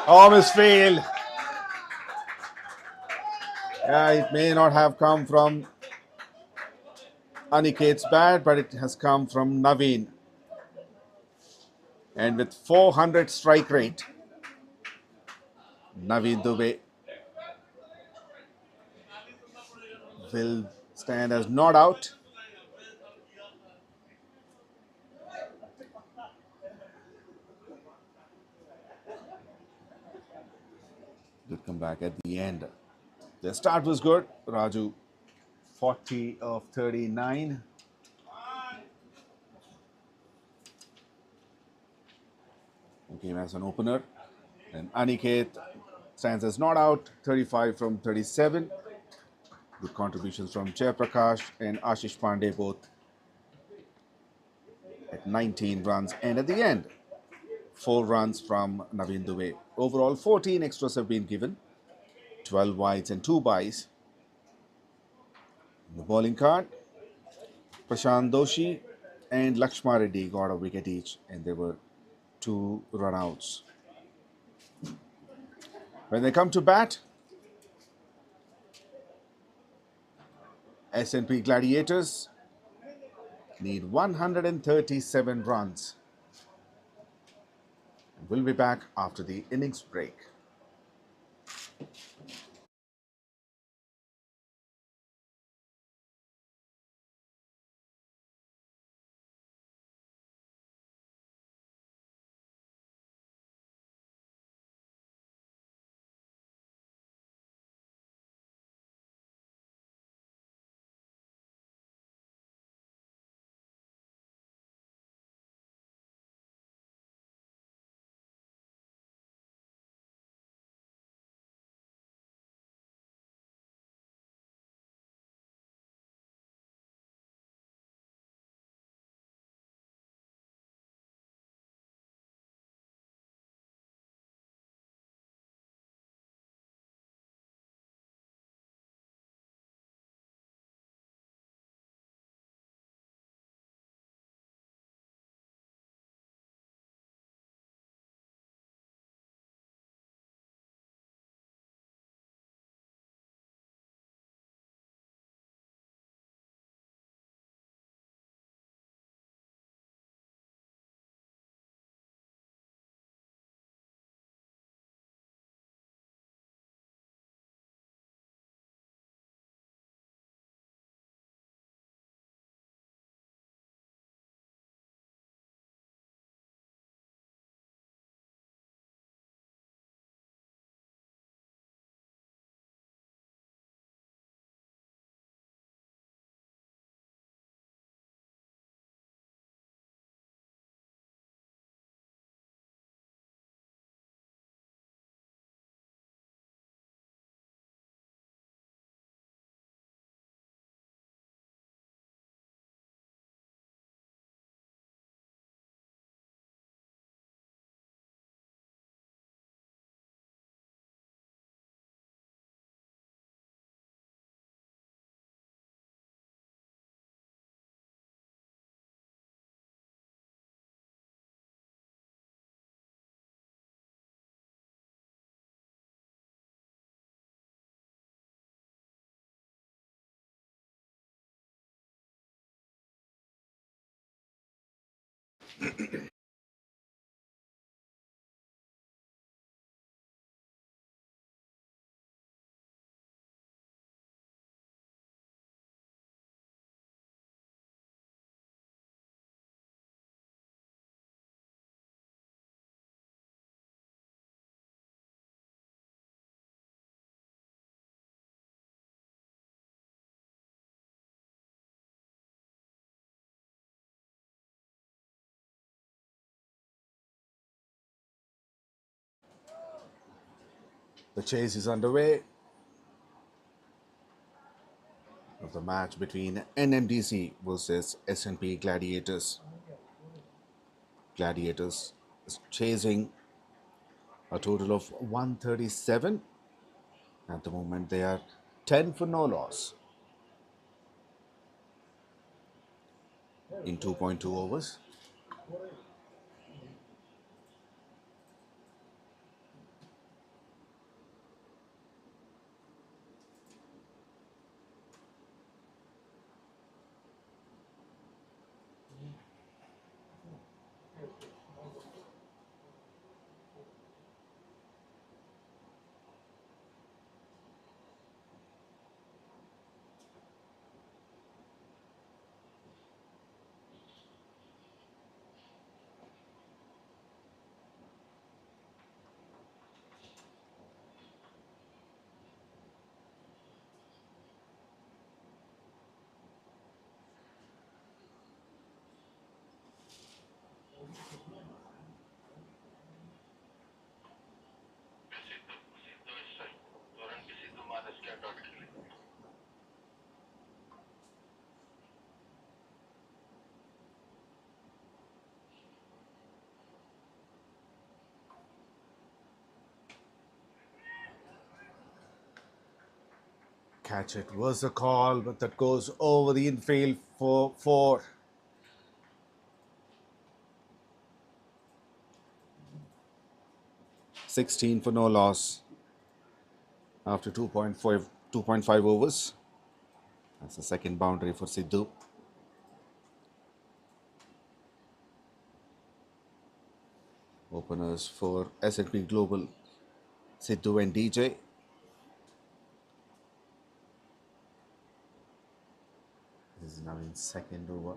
Oh, misfield. Yeah, it may not have come from Aniket's bat, but it has come from Naveen. And with 400 strike rate, 𝗏𝗏𝗘 will stand as not out. Good comeback at the end. The start was good. Raju, 40 of 39. He came as an opener. And Aniket stands as not out, 35 from 37. Good contributions from 𝗀𝗏𝗃 and Ashish Pandey, both at 19 runs. And at the end, 4 runs from 𝗏𝗏𝗘. Overall, 14 extras have been given, 12 wides and 2 byes. In the bowling card, Prashant Doshi and Lakshma Reddy got a wicket each, and there were 2 runouts. When they come to bat, S&P Gladiators need 137 runs. We'll be back after the innings break. The chase is underway of the match between NMDC versus S&P Gladiators. Gladiators is chasing a total of 137. At the moment, they are 10 for no loss in 2.2 overs. Catch it was a call, but that goes over the infield for 4. $16 for no loss after 2.5 overs. That's the second boundary for Sidhu. Openers for S&P Global, Sidhu and DJ. This is now in second over.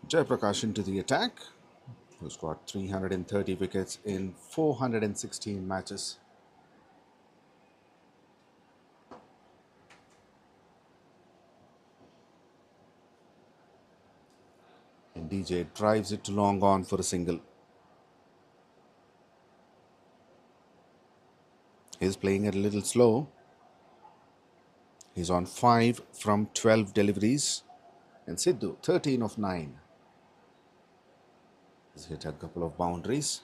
Jayaprakash into the attack, who's got 330 wickets in 416 matches. And DJ drives it to long on for a single. He's playing it a little slow. He's on 5 from 12 deliveries. And Sidhu, 13 of 9. He's hit a couple of boundaries.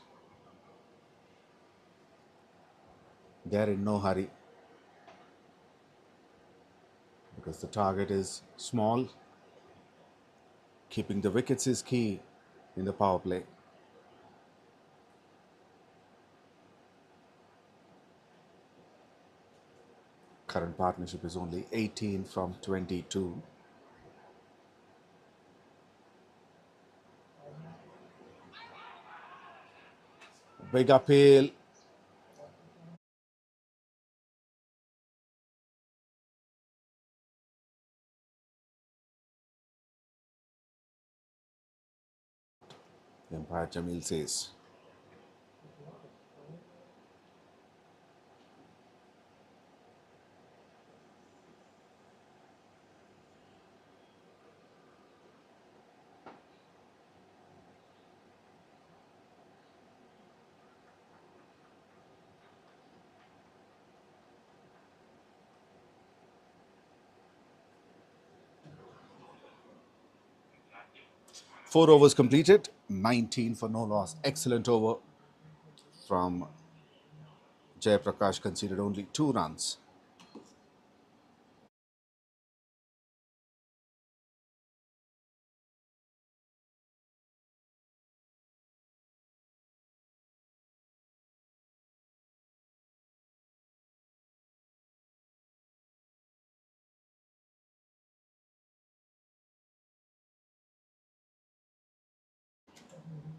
They're in no hurry, because the target is small. Keeping the wickets is key in the power play. Current partnership is only 18 from 22. 𝗃𝗃𝗃𝗃. The umpire Jamil says. Four overs completed, 19 for no loss. Excellent over from Jayaprakash, conceded only 2 runs.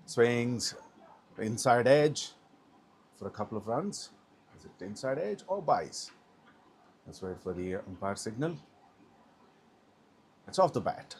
Swings inside edge for a couple of runs. Is it inside edge or buys? Let's wait for the umpire signal. It's off the bat.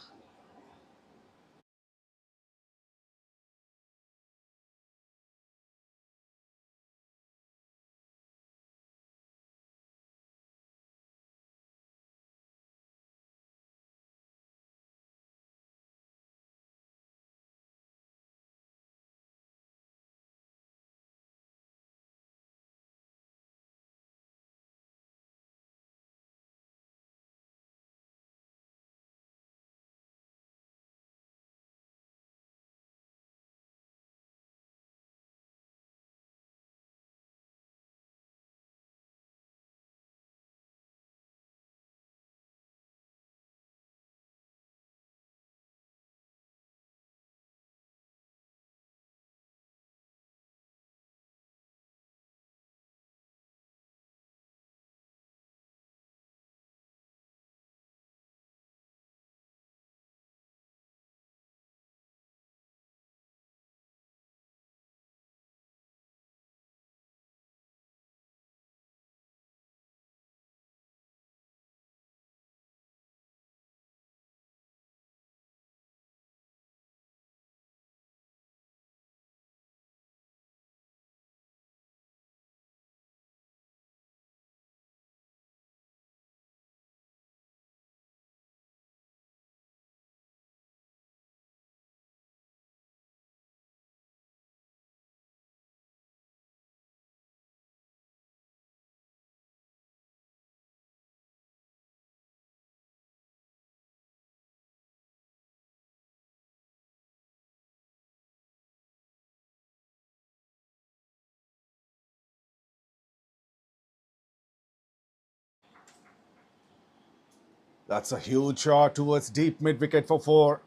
That's a huge shot towards deep mid wicket for 4.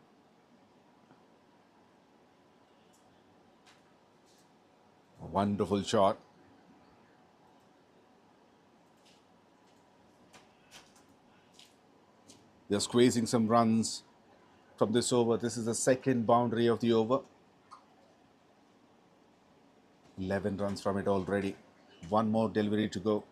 A wonderful shot. They're squeezing some runs from this over. This is the second boundary of the over. 11 runs from it already. One more delivery to go.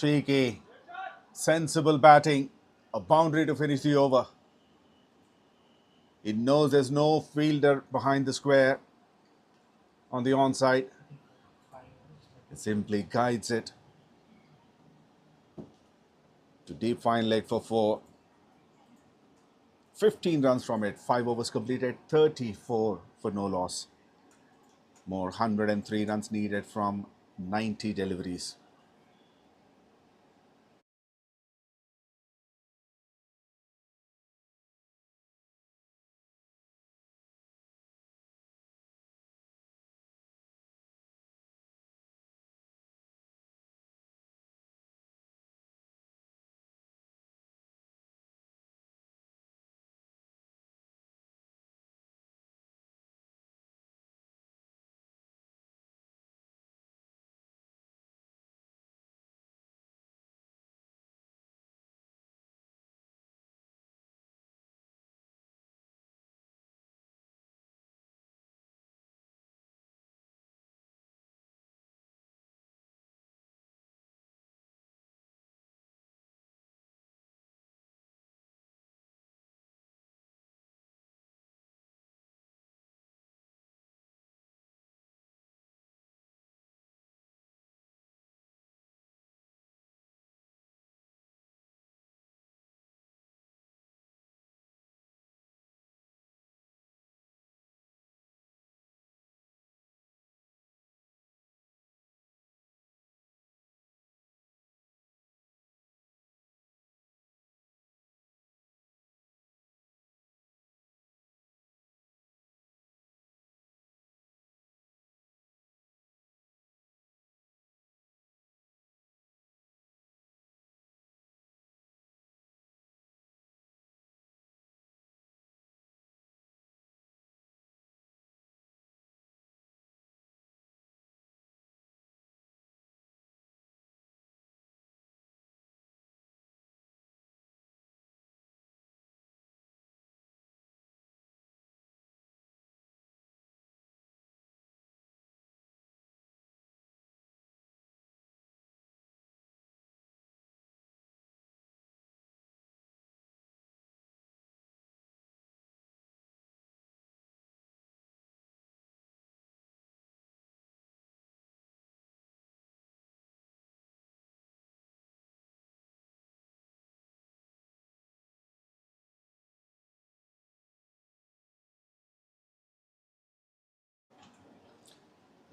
Cheeky, sensible batting. A boundary to finish the over. He knows there's no fielder behind the square on the onside. He simply guides it to deep fine leg for 4. 15 runs from it, 5 overs completed, 34 for no loss. More 103 runs needed from 90 deliveries.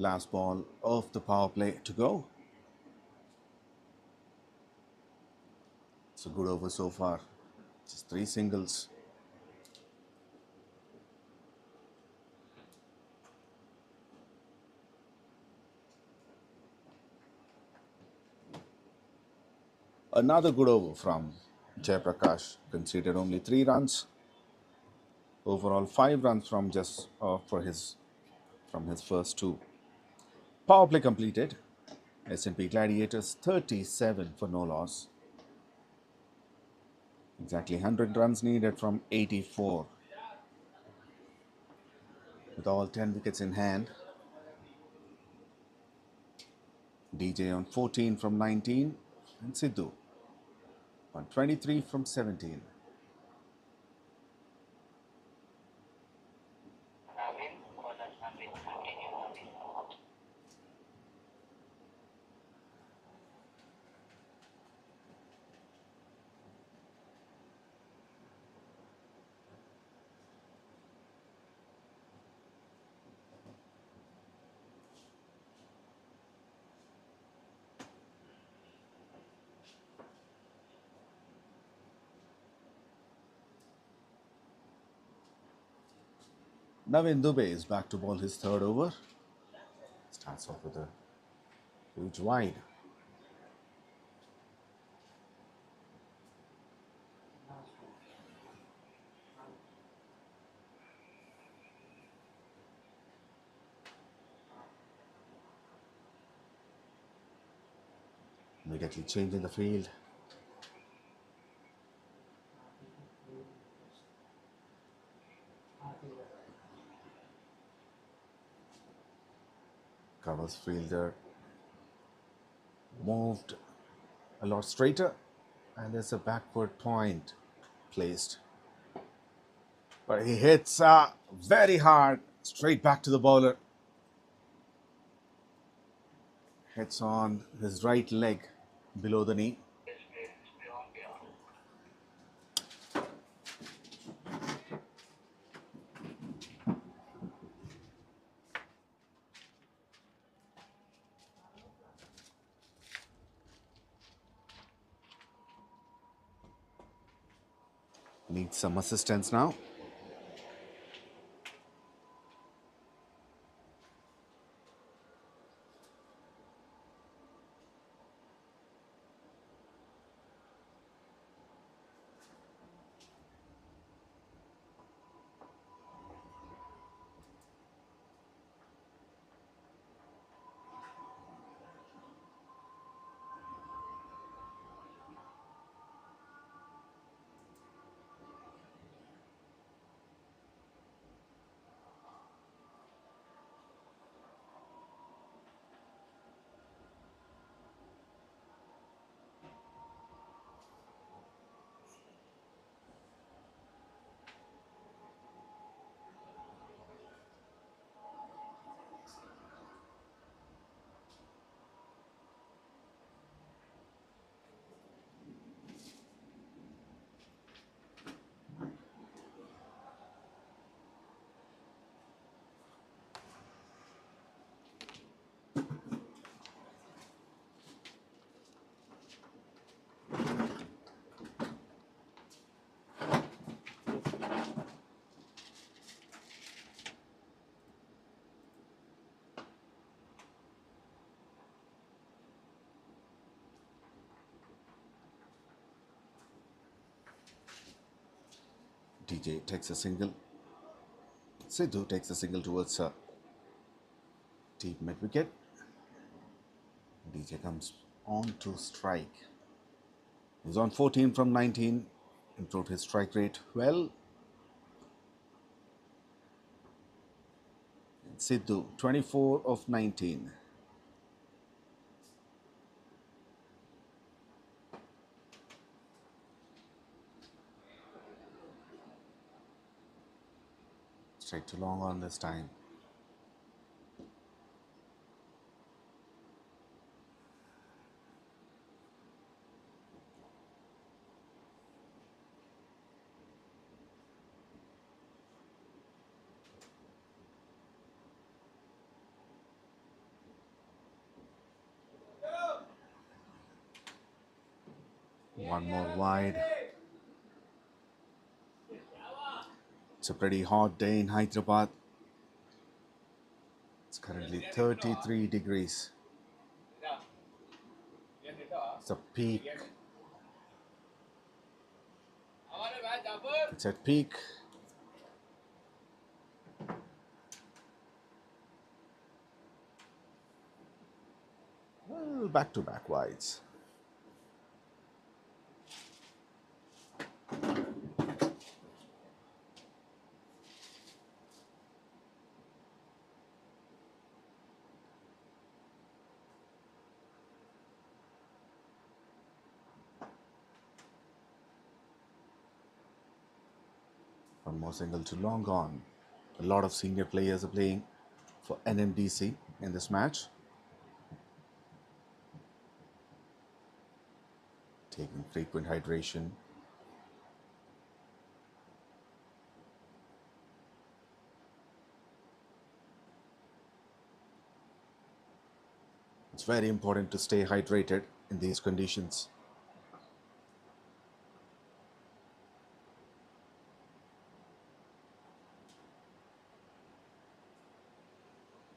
Last ball of the power play to go. It's a good over so far. Just 3 singles. Another good over from Jayaprakash. Conceded only 3 runs. Overall 5 runs from from his first 2. Power play completed. S&P Gladiators 37 for no loss. Exactly 100 runs needed from 84. With all 10 wickets in hand. DJ on 14 from 19 and Sidhu on 23 from 17. Navin Dubey is back to bowl his 3rd over. Starts off with a huge wide. Immediately changing the field. Covers fielder moved a lot straighter, and there's a backward point placed. But he hits very hard, straight back to the bowler. Hits on his right leg below the knee. Needs some assistance now. DJ takes a single. Sidhu takes a single towards deep mid wicket. DJ comes on to strike. He's on 14 from 19. Improved his strike rate well. Sidhu 24 of 19. Straight to long on this time. One more wide. It's a pretty hot day in Hyderabad. It's currently 33 degrees. It's a peak. It's at peak. Well, back-to-back wides. One more single to long on. A lot of senior players are playing for NMDC in this match. Taking frequent hydration. It's very important to stay hydrated in these conditions.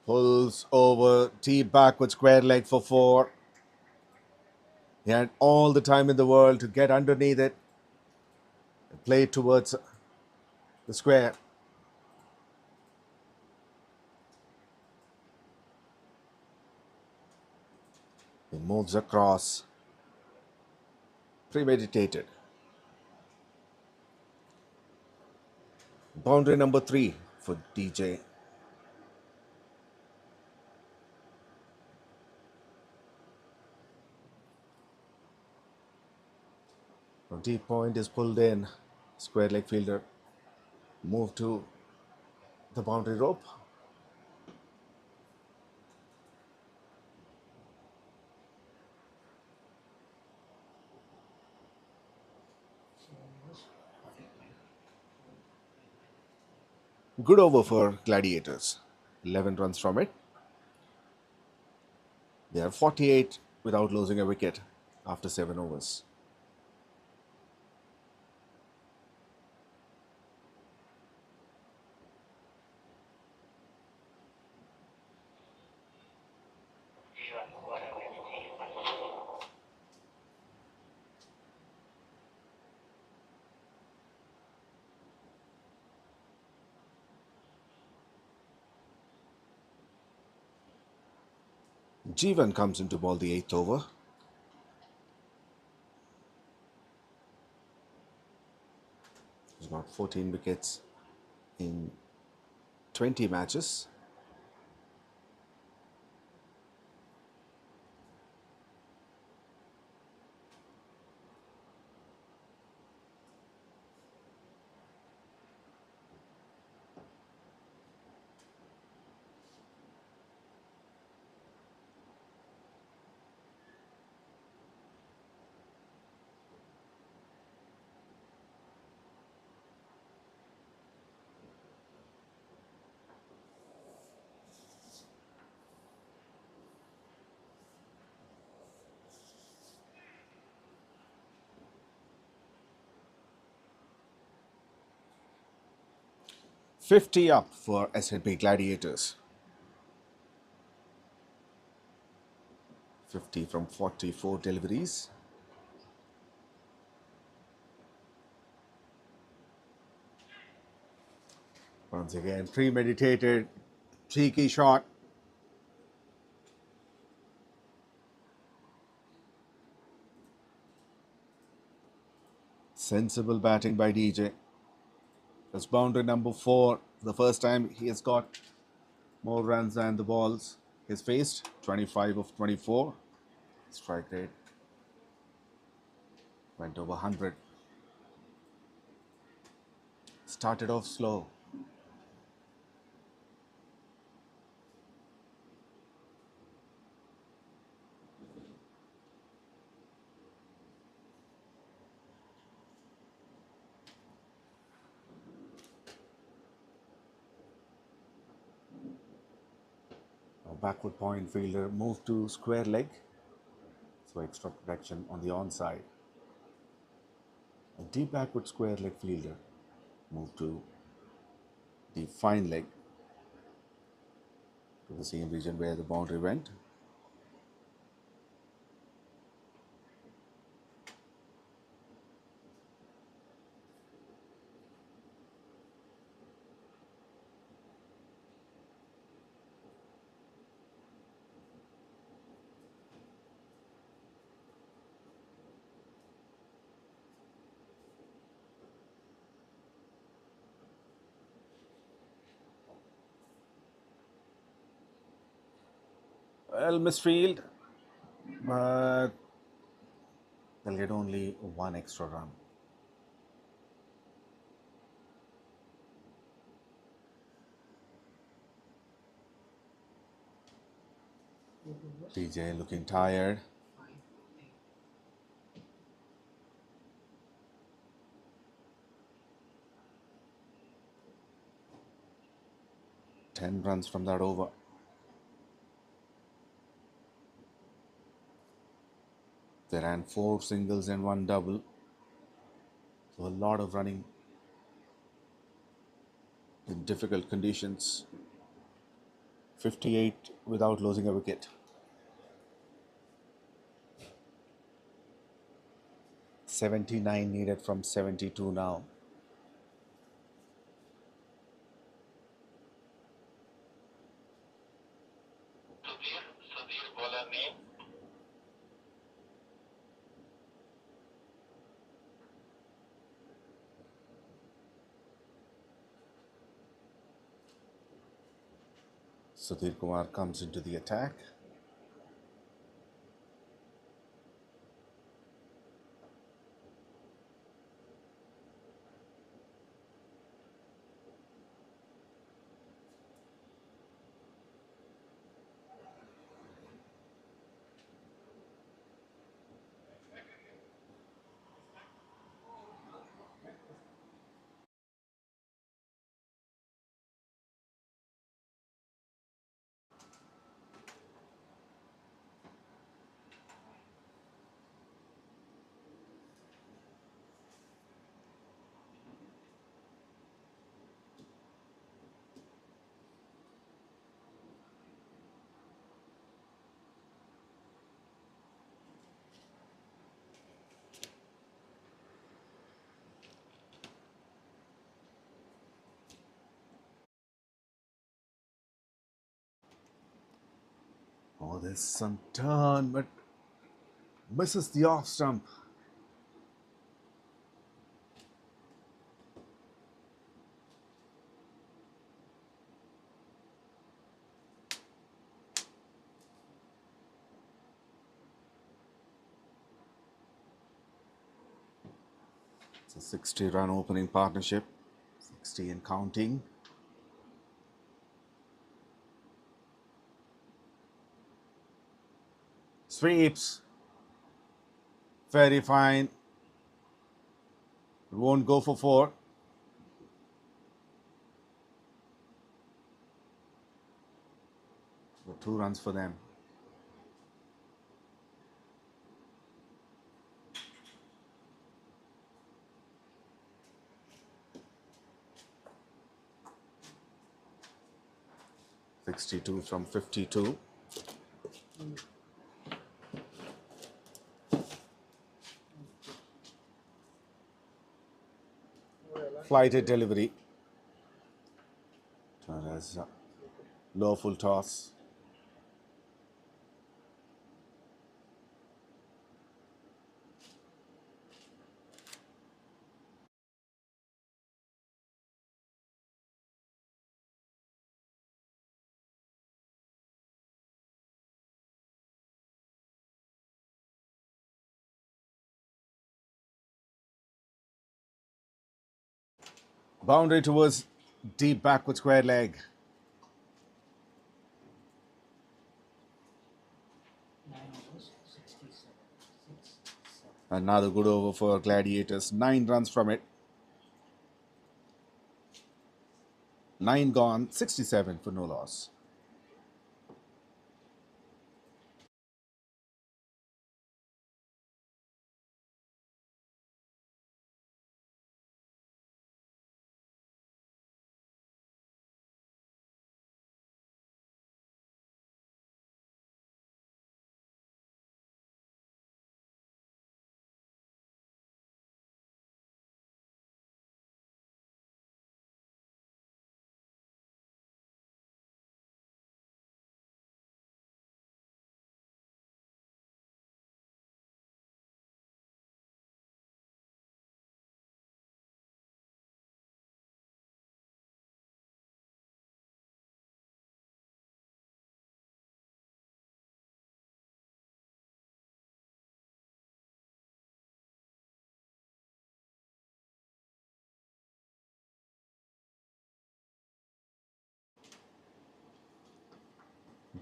Pulls over, tee back with square leg for 4. He had all the time in the world to get underneath it and play towards the square. He moves across. Premeditated. Boundary number 3 for DJ. From deep point is pulled in. Square leg fielder. Move to the boundary rope. Good over for Gladiators. 11 runs from it. They are 48 without losing a wicket after 7 overs. Jeevan comes in to ball the 8th over. He's got 14 wickets in 20 matches. $50 up for SLP Gladiators. 50 from 44 deliveries. Once again, premeditated, cheeky shot. Sensible batting by DJ. That's boundary number 4. The first time he has got more runs than the balls he's faced. 25 of 24. Strike rate went over 100. Started off slow. A backward point fielder moved to square leg. So extra protection on the onside. A deep backward square leg fielder moved to the fine leg, to the same region where the boundary went. Well, misfield, but they'll get only one extra run. DJ looking tired. Ten runs from that over. They ran 4 singles and 1 double. So a lot of running in difficult conditions. 58 without losing a wicket. 79 needed from 72 now. Sudhir Kumar comes into the attack. Oh, there's some turn, but misses the off stump. It's a 60-run opening partnership, 60 and counting. Sweeps, very fine. Won't go for 4. So 2 runs for them. .62 from 52. Flighted delivery. As low full toss. Boundary towards deep backward square leg. 9 overs, 67. 6, 7. Another good over for Gladiators. 9 runs from it. 9 gone, 67 for no loss.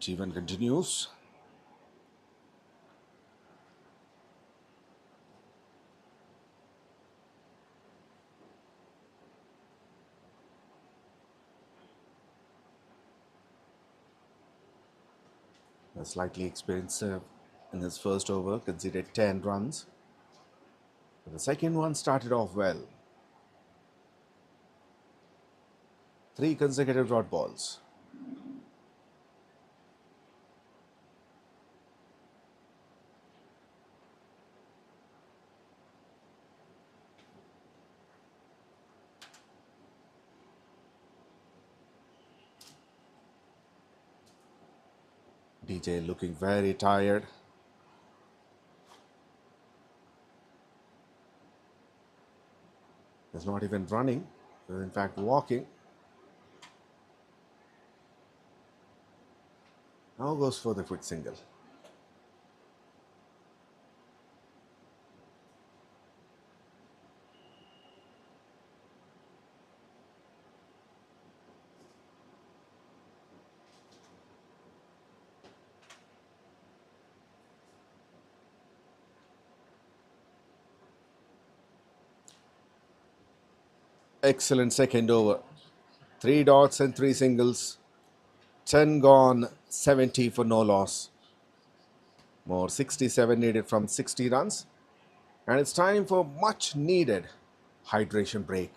G1 continues. A slightly experienced serve in his first over, conceded 10 runs. But the second one started off well. 3 consecutive dot balls. DJ looking very tired. He's not even running, he's in fact walking. Now goes for the quick single. Excellent second over. 3 dots and 3 singles. 10 gone, 70 for no loss. More 67 needed from 60 runs. And it's time for much needed hydration break.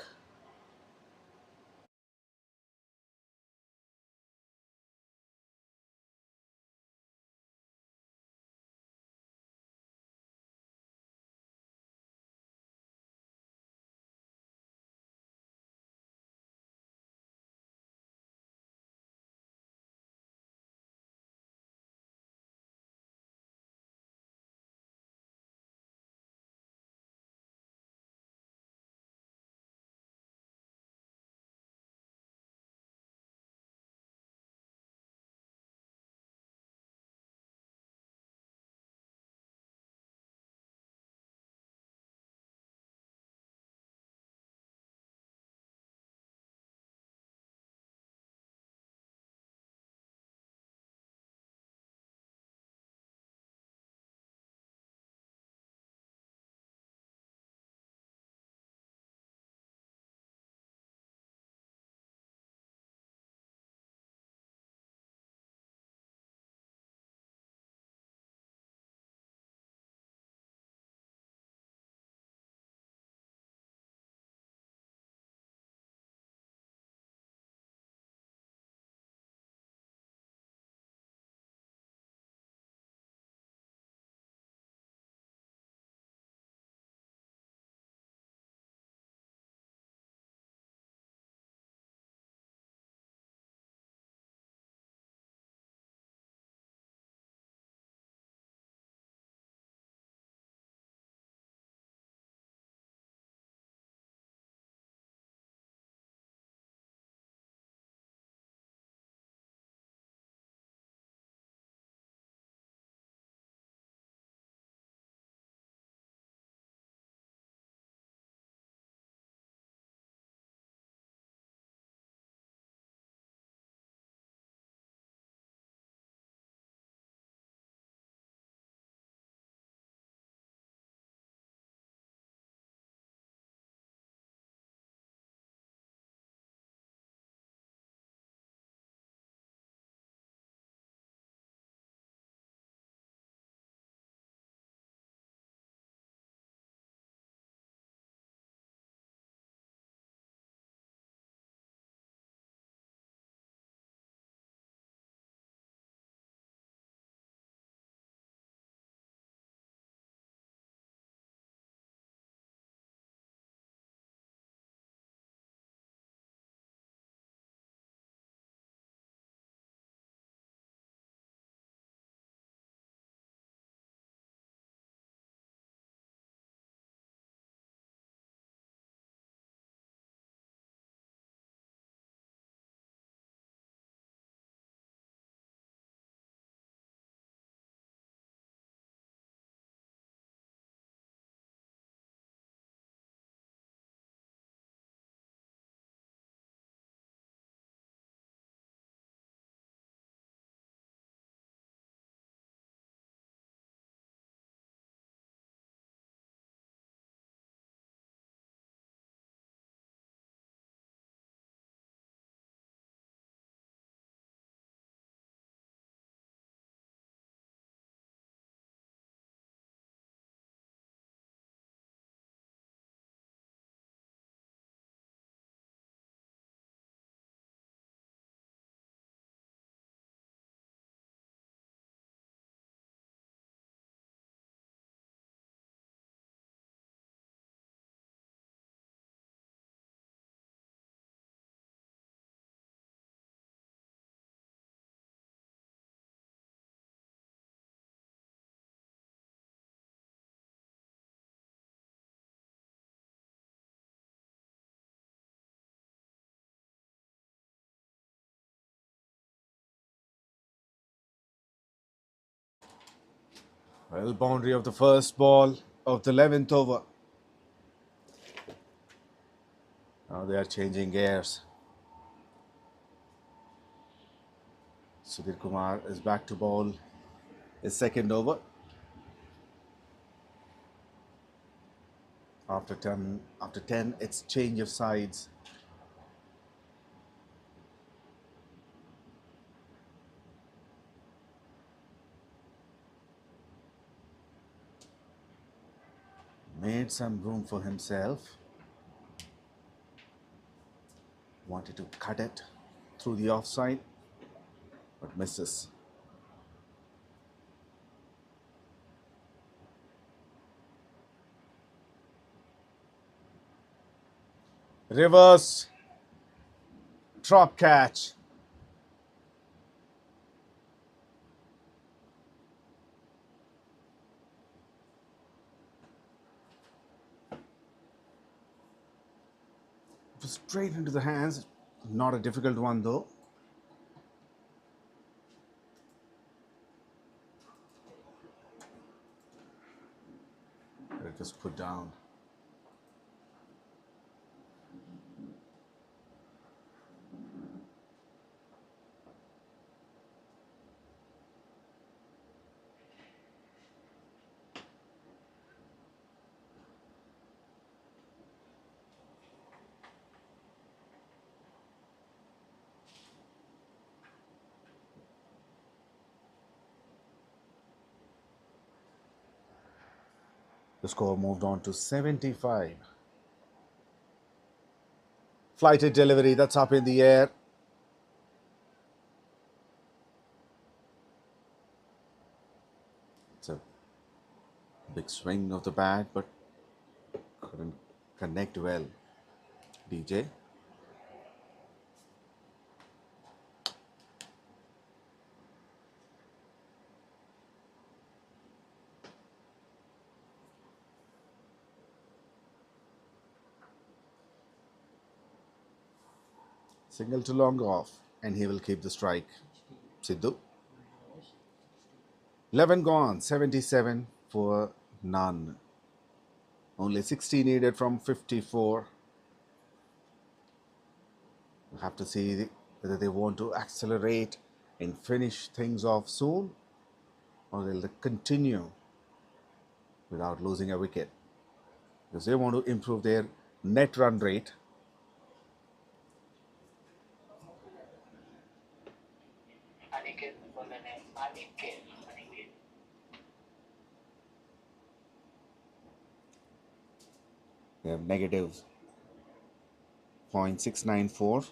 Well, boundary of the first ball of the 11th over. Now they are changing gears. Sudhir Kumar is back to bowl his second over. After 10, it's change of sides. Made some room for himself. Wanted to cut it through the offside, but misses. Reverse drop catch. Straight into the hands. Not a difficult one though. It was put down. The score moved on to 75. Flighted delivery, that's up in the air. It's a big swing of the bat, but couldn't connect well. DJ. Single to long off, and he will keep the strike. Sidhu. 11 gone, 77 for none. Only 60 needed from 54. We'll have to see whether they want to accelerate and finish things off soon, or they'll continue without losing a wicket. Because they want to improve their net run rate. They have negative 0.694.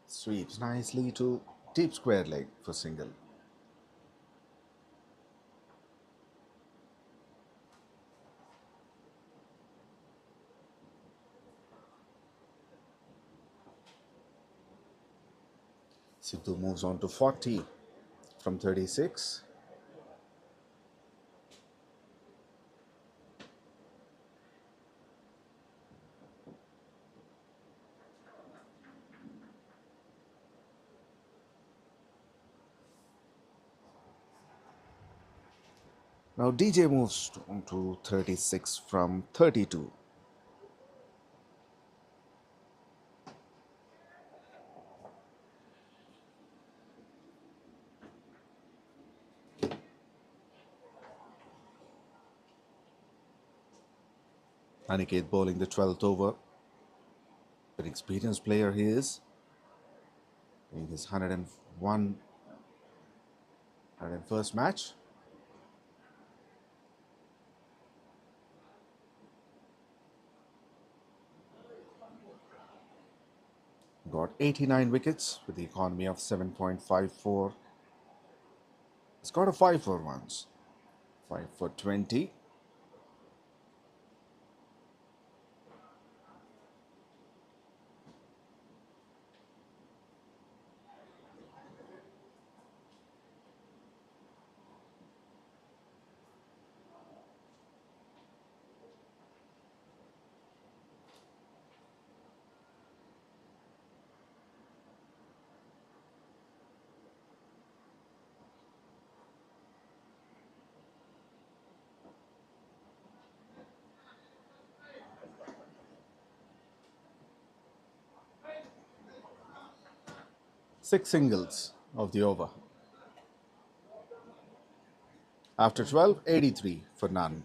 Sweeps nicely to deep square leg for single. Sidhu moves on to 40 from 36. Now DJ moves on to 36 from 32. Aniket bowling the 12th over. An experienced player he is. In his 101st match. Got 89 wickets with the economy of 7.54. It's got a 5 for once. 5 for 20. 6 singles of the over. After 12, 83 for none.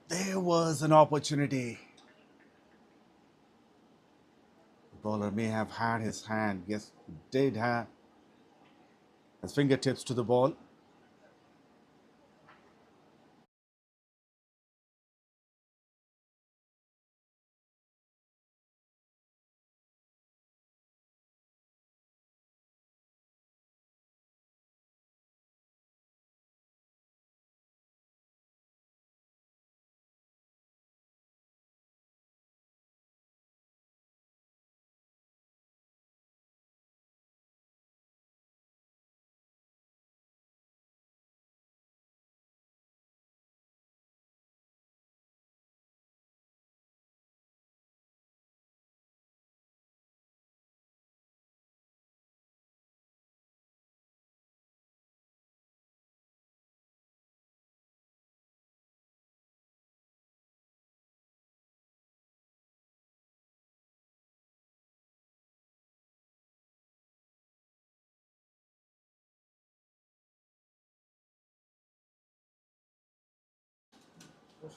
There was an opportunity. The bowler may have had his hand. Yes, he did have his fingertips to the ball.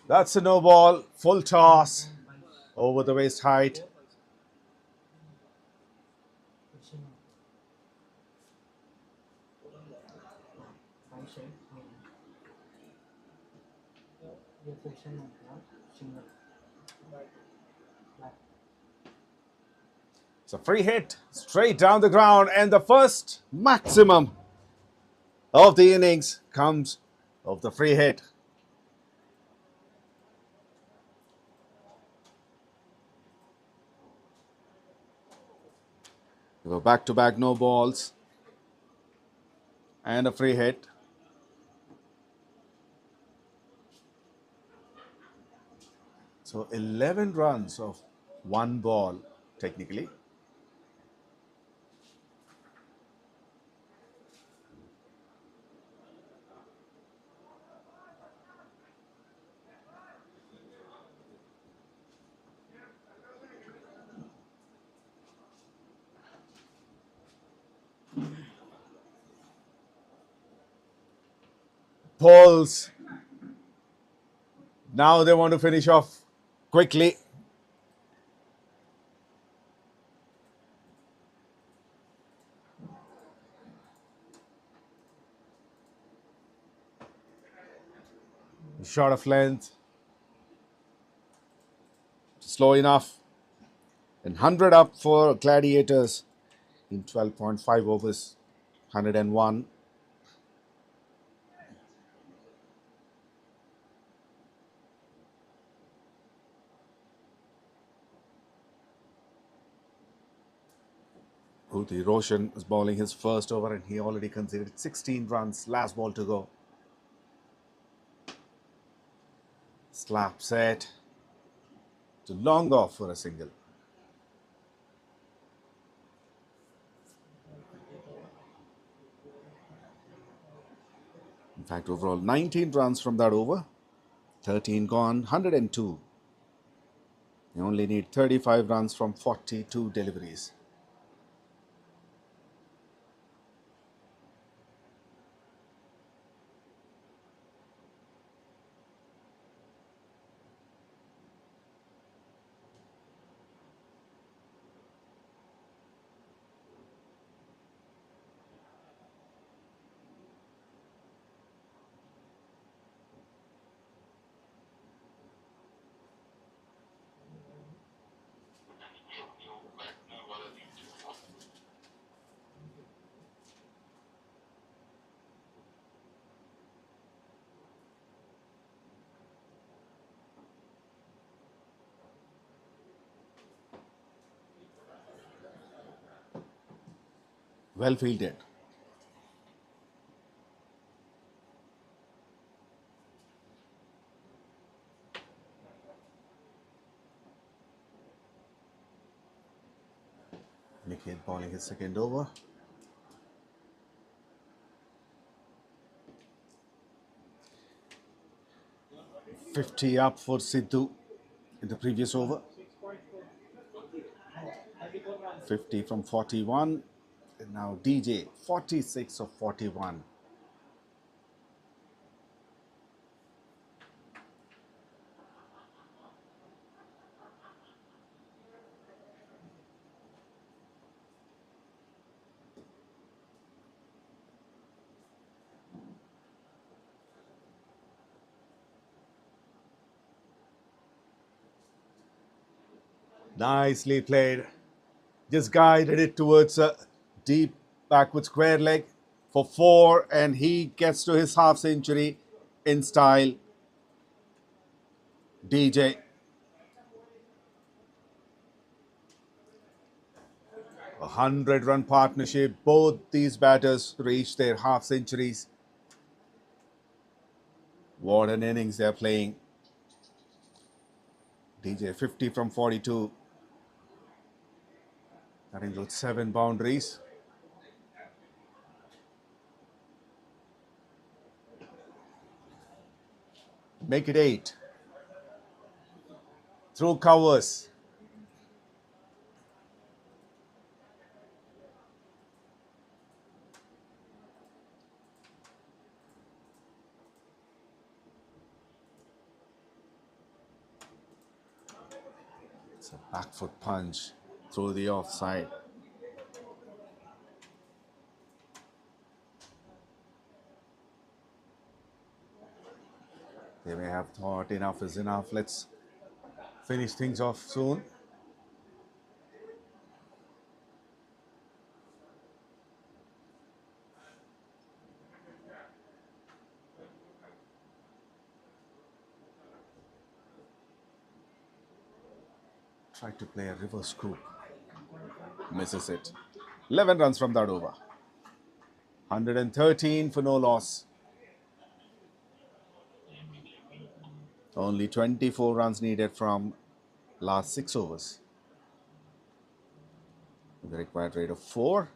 That's a no ball. Full toss over the waist height. It's a free hit straight down the ground, and the first maximum of the innings comes of the free hit. There were back-to-back no balls and a free hit. So 11 runs of one ball, technically. Pulls. Now they want to finish off quickly. Short of length. Slow enough. And 100 up for Gladiators in 12.5 overs. 101. Hrithik Roshan is bowling his first over and he already conceded 16 runs. Last ball to go. Slap set. To long off for a single. In fact, overall 19 runs from that over. 13 gone, 102. You only need 35 runs from 42 deliveries. Well fielded. Nikhil bowling his second over. $50 up for Sidhu in the previous over. 50 from 41. And now DJ 46 of 41. Nicely played. Just guided it towards a deep backward square leg for 4, and he gets to his half century in style. DJ. A 100-run partnership. Both these batters reached their half centuries. What an innings they're playing. DJ 50 from 42. That includes 7 boundaries. Make it 8. Through covers. It's a back foot punch through the offside. They may have thought enough is enough. Let's finish things off soon. Tried to play a reverse scoop. Misses it. 11 runs from that over. 113 for no loss. Only 24 runs needed from last 6 overs. The required rate of 4.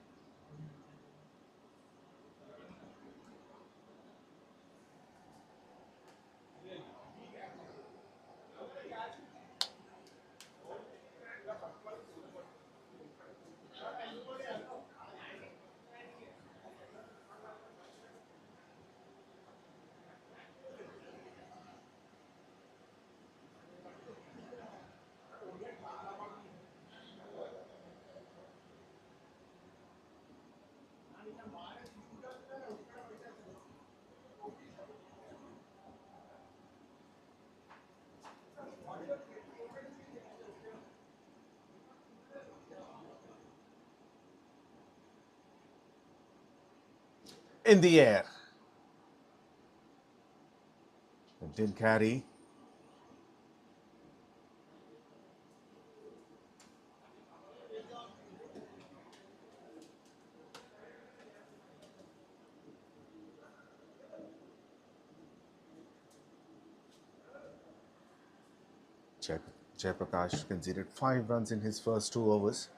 In the air. It didn't carry. 𝗀�laprakash conceded 5 runs in his first 2 overs.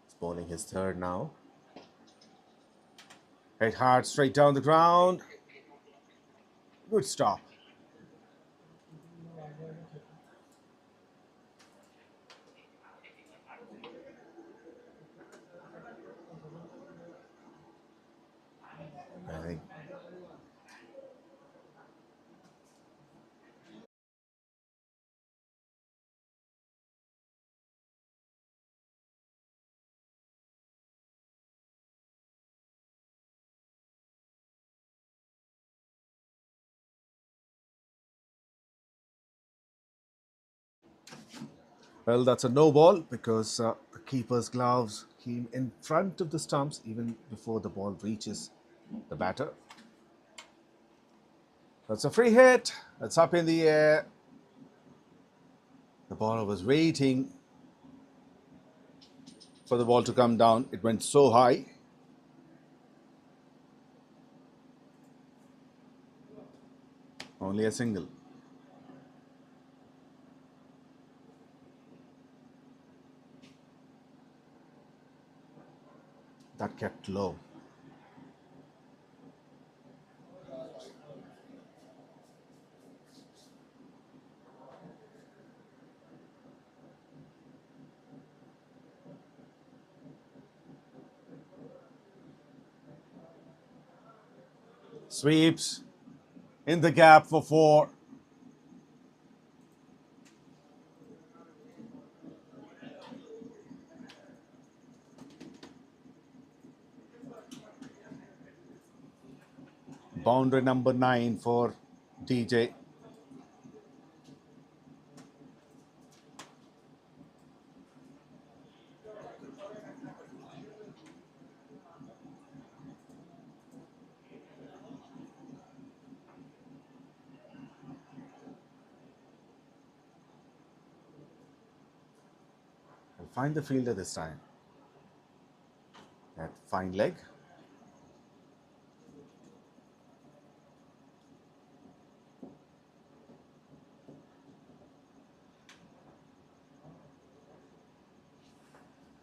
He's bowling his third now. Hit hard straight down the ground. Good stop. I think well, that's a no ball because the keeper's gloves came in front of the stumps even before the ball reaches the batter. That's a free hit. That's up in the air. The bowler was waiting. for the ball to come down. It went so high. Only a single. That kept low. Sweeps in the gap for 4. Boundary number 9 for DJ. We'll find the fielder this time. That fine leg.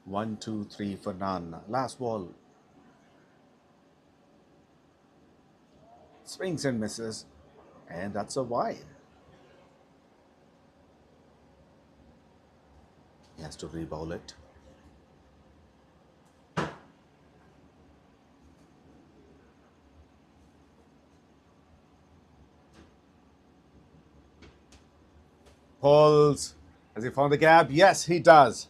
One, two, three for none. Last ball. Swings and misses. And that's a wide. He has to re-bowl it. Pulls. Has he found the gap? Yes, he does.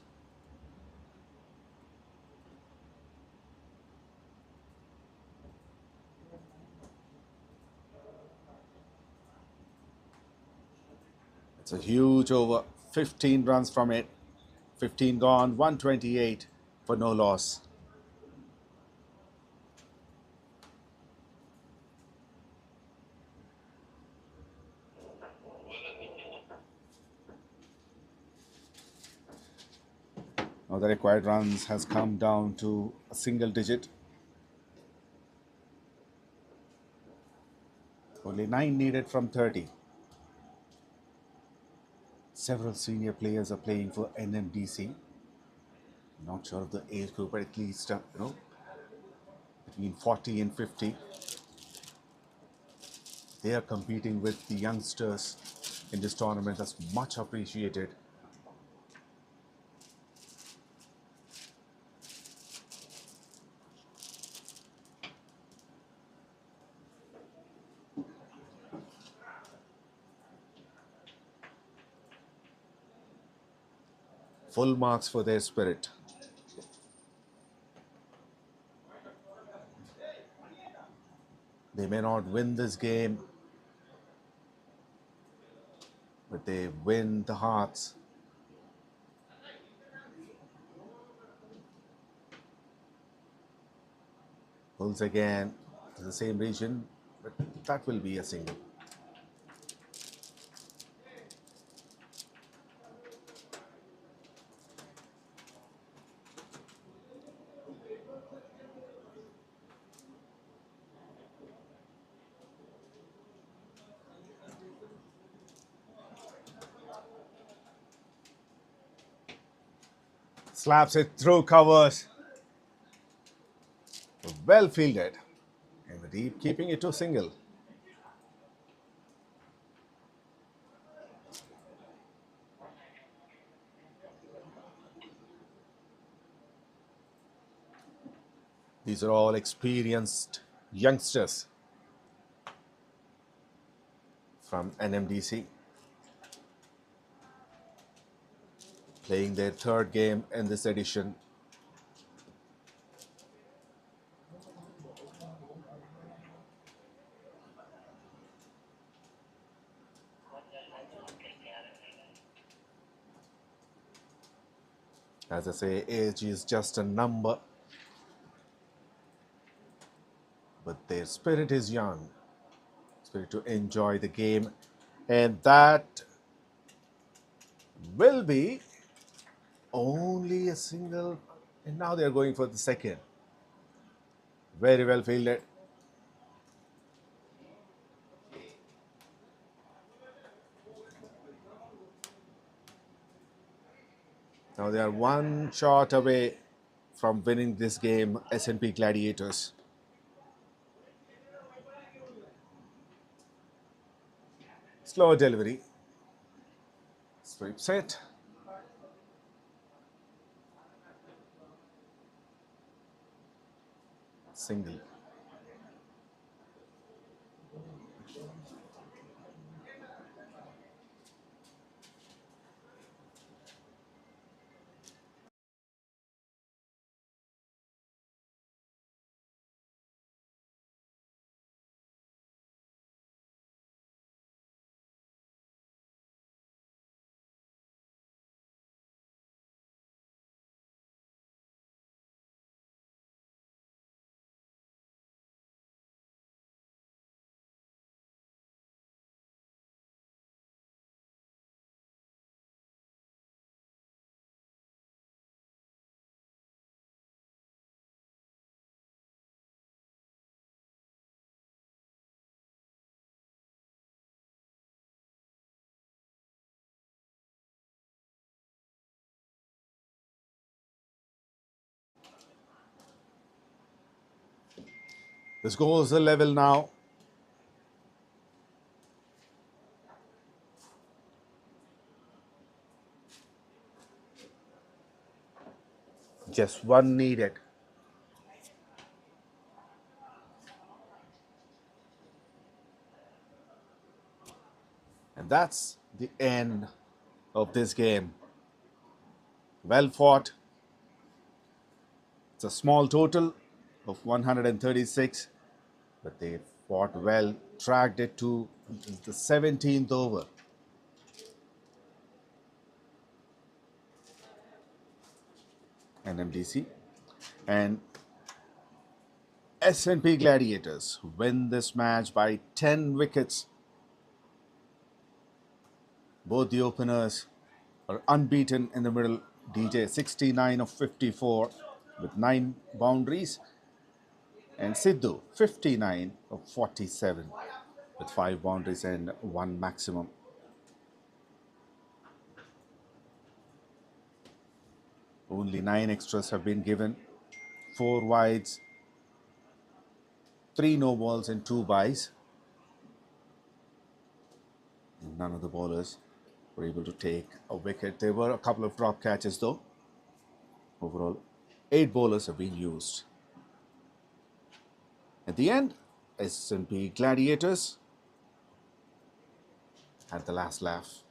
It's a huge over. 15 runs from it. 15 gone. 128 for no loss. Now the required runs has come down to a single digit. Only 9 needed from 30. Several senior players are playing for NMDC. Not sure of the age group, but at least between 40 and 50. They are competing with the youngsters in this tournament. That's much appreciated. Full marks for their spirit. They may not win this game, but they win the hearts. Pulls again to the same region, but that will be a single. Slaps it through covers. Well fielded. In the deep, keeping it to single. These are all experienced youngsters from NMDC. Playing their 3rd game in this edition. As I say, age is just a number, but their spirit is young. Spirit to enjoy the game, and that will be only a single. And now they are going for the second. Very well fielded. Now they are one shot away from winning this game, S&P Gladiators. Slower delivery. Sweep set. Single. The score is a level now. Just one needed. And that's the end of this game. Well fought. It's a small total of 136, but they fought well, tracked it to the 17th over. NMDC and S&P Gladiators win this match by 10 wickets. Both the openers are unbeaten in the middle. DJ 69 of 54 with 9 boundaries, and Sidhu 59 of 47 with 5 boundaries and 1 maximum. Only 9 extras have been given, 4 wides, 3 no balls and 2 byes. None of the bowlers were able to take a wicket. There were a couple of drop catches though. Overall, 8 bowlers have been used. At the end, S&P Gladiators had the last laugh.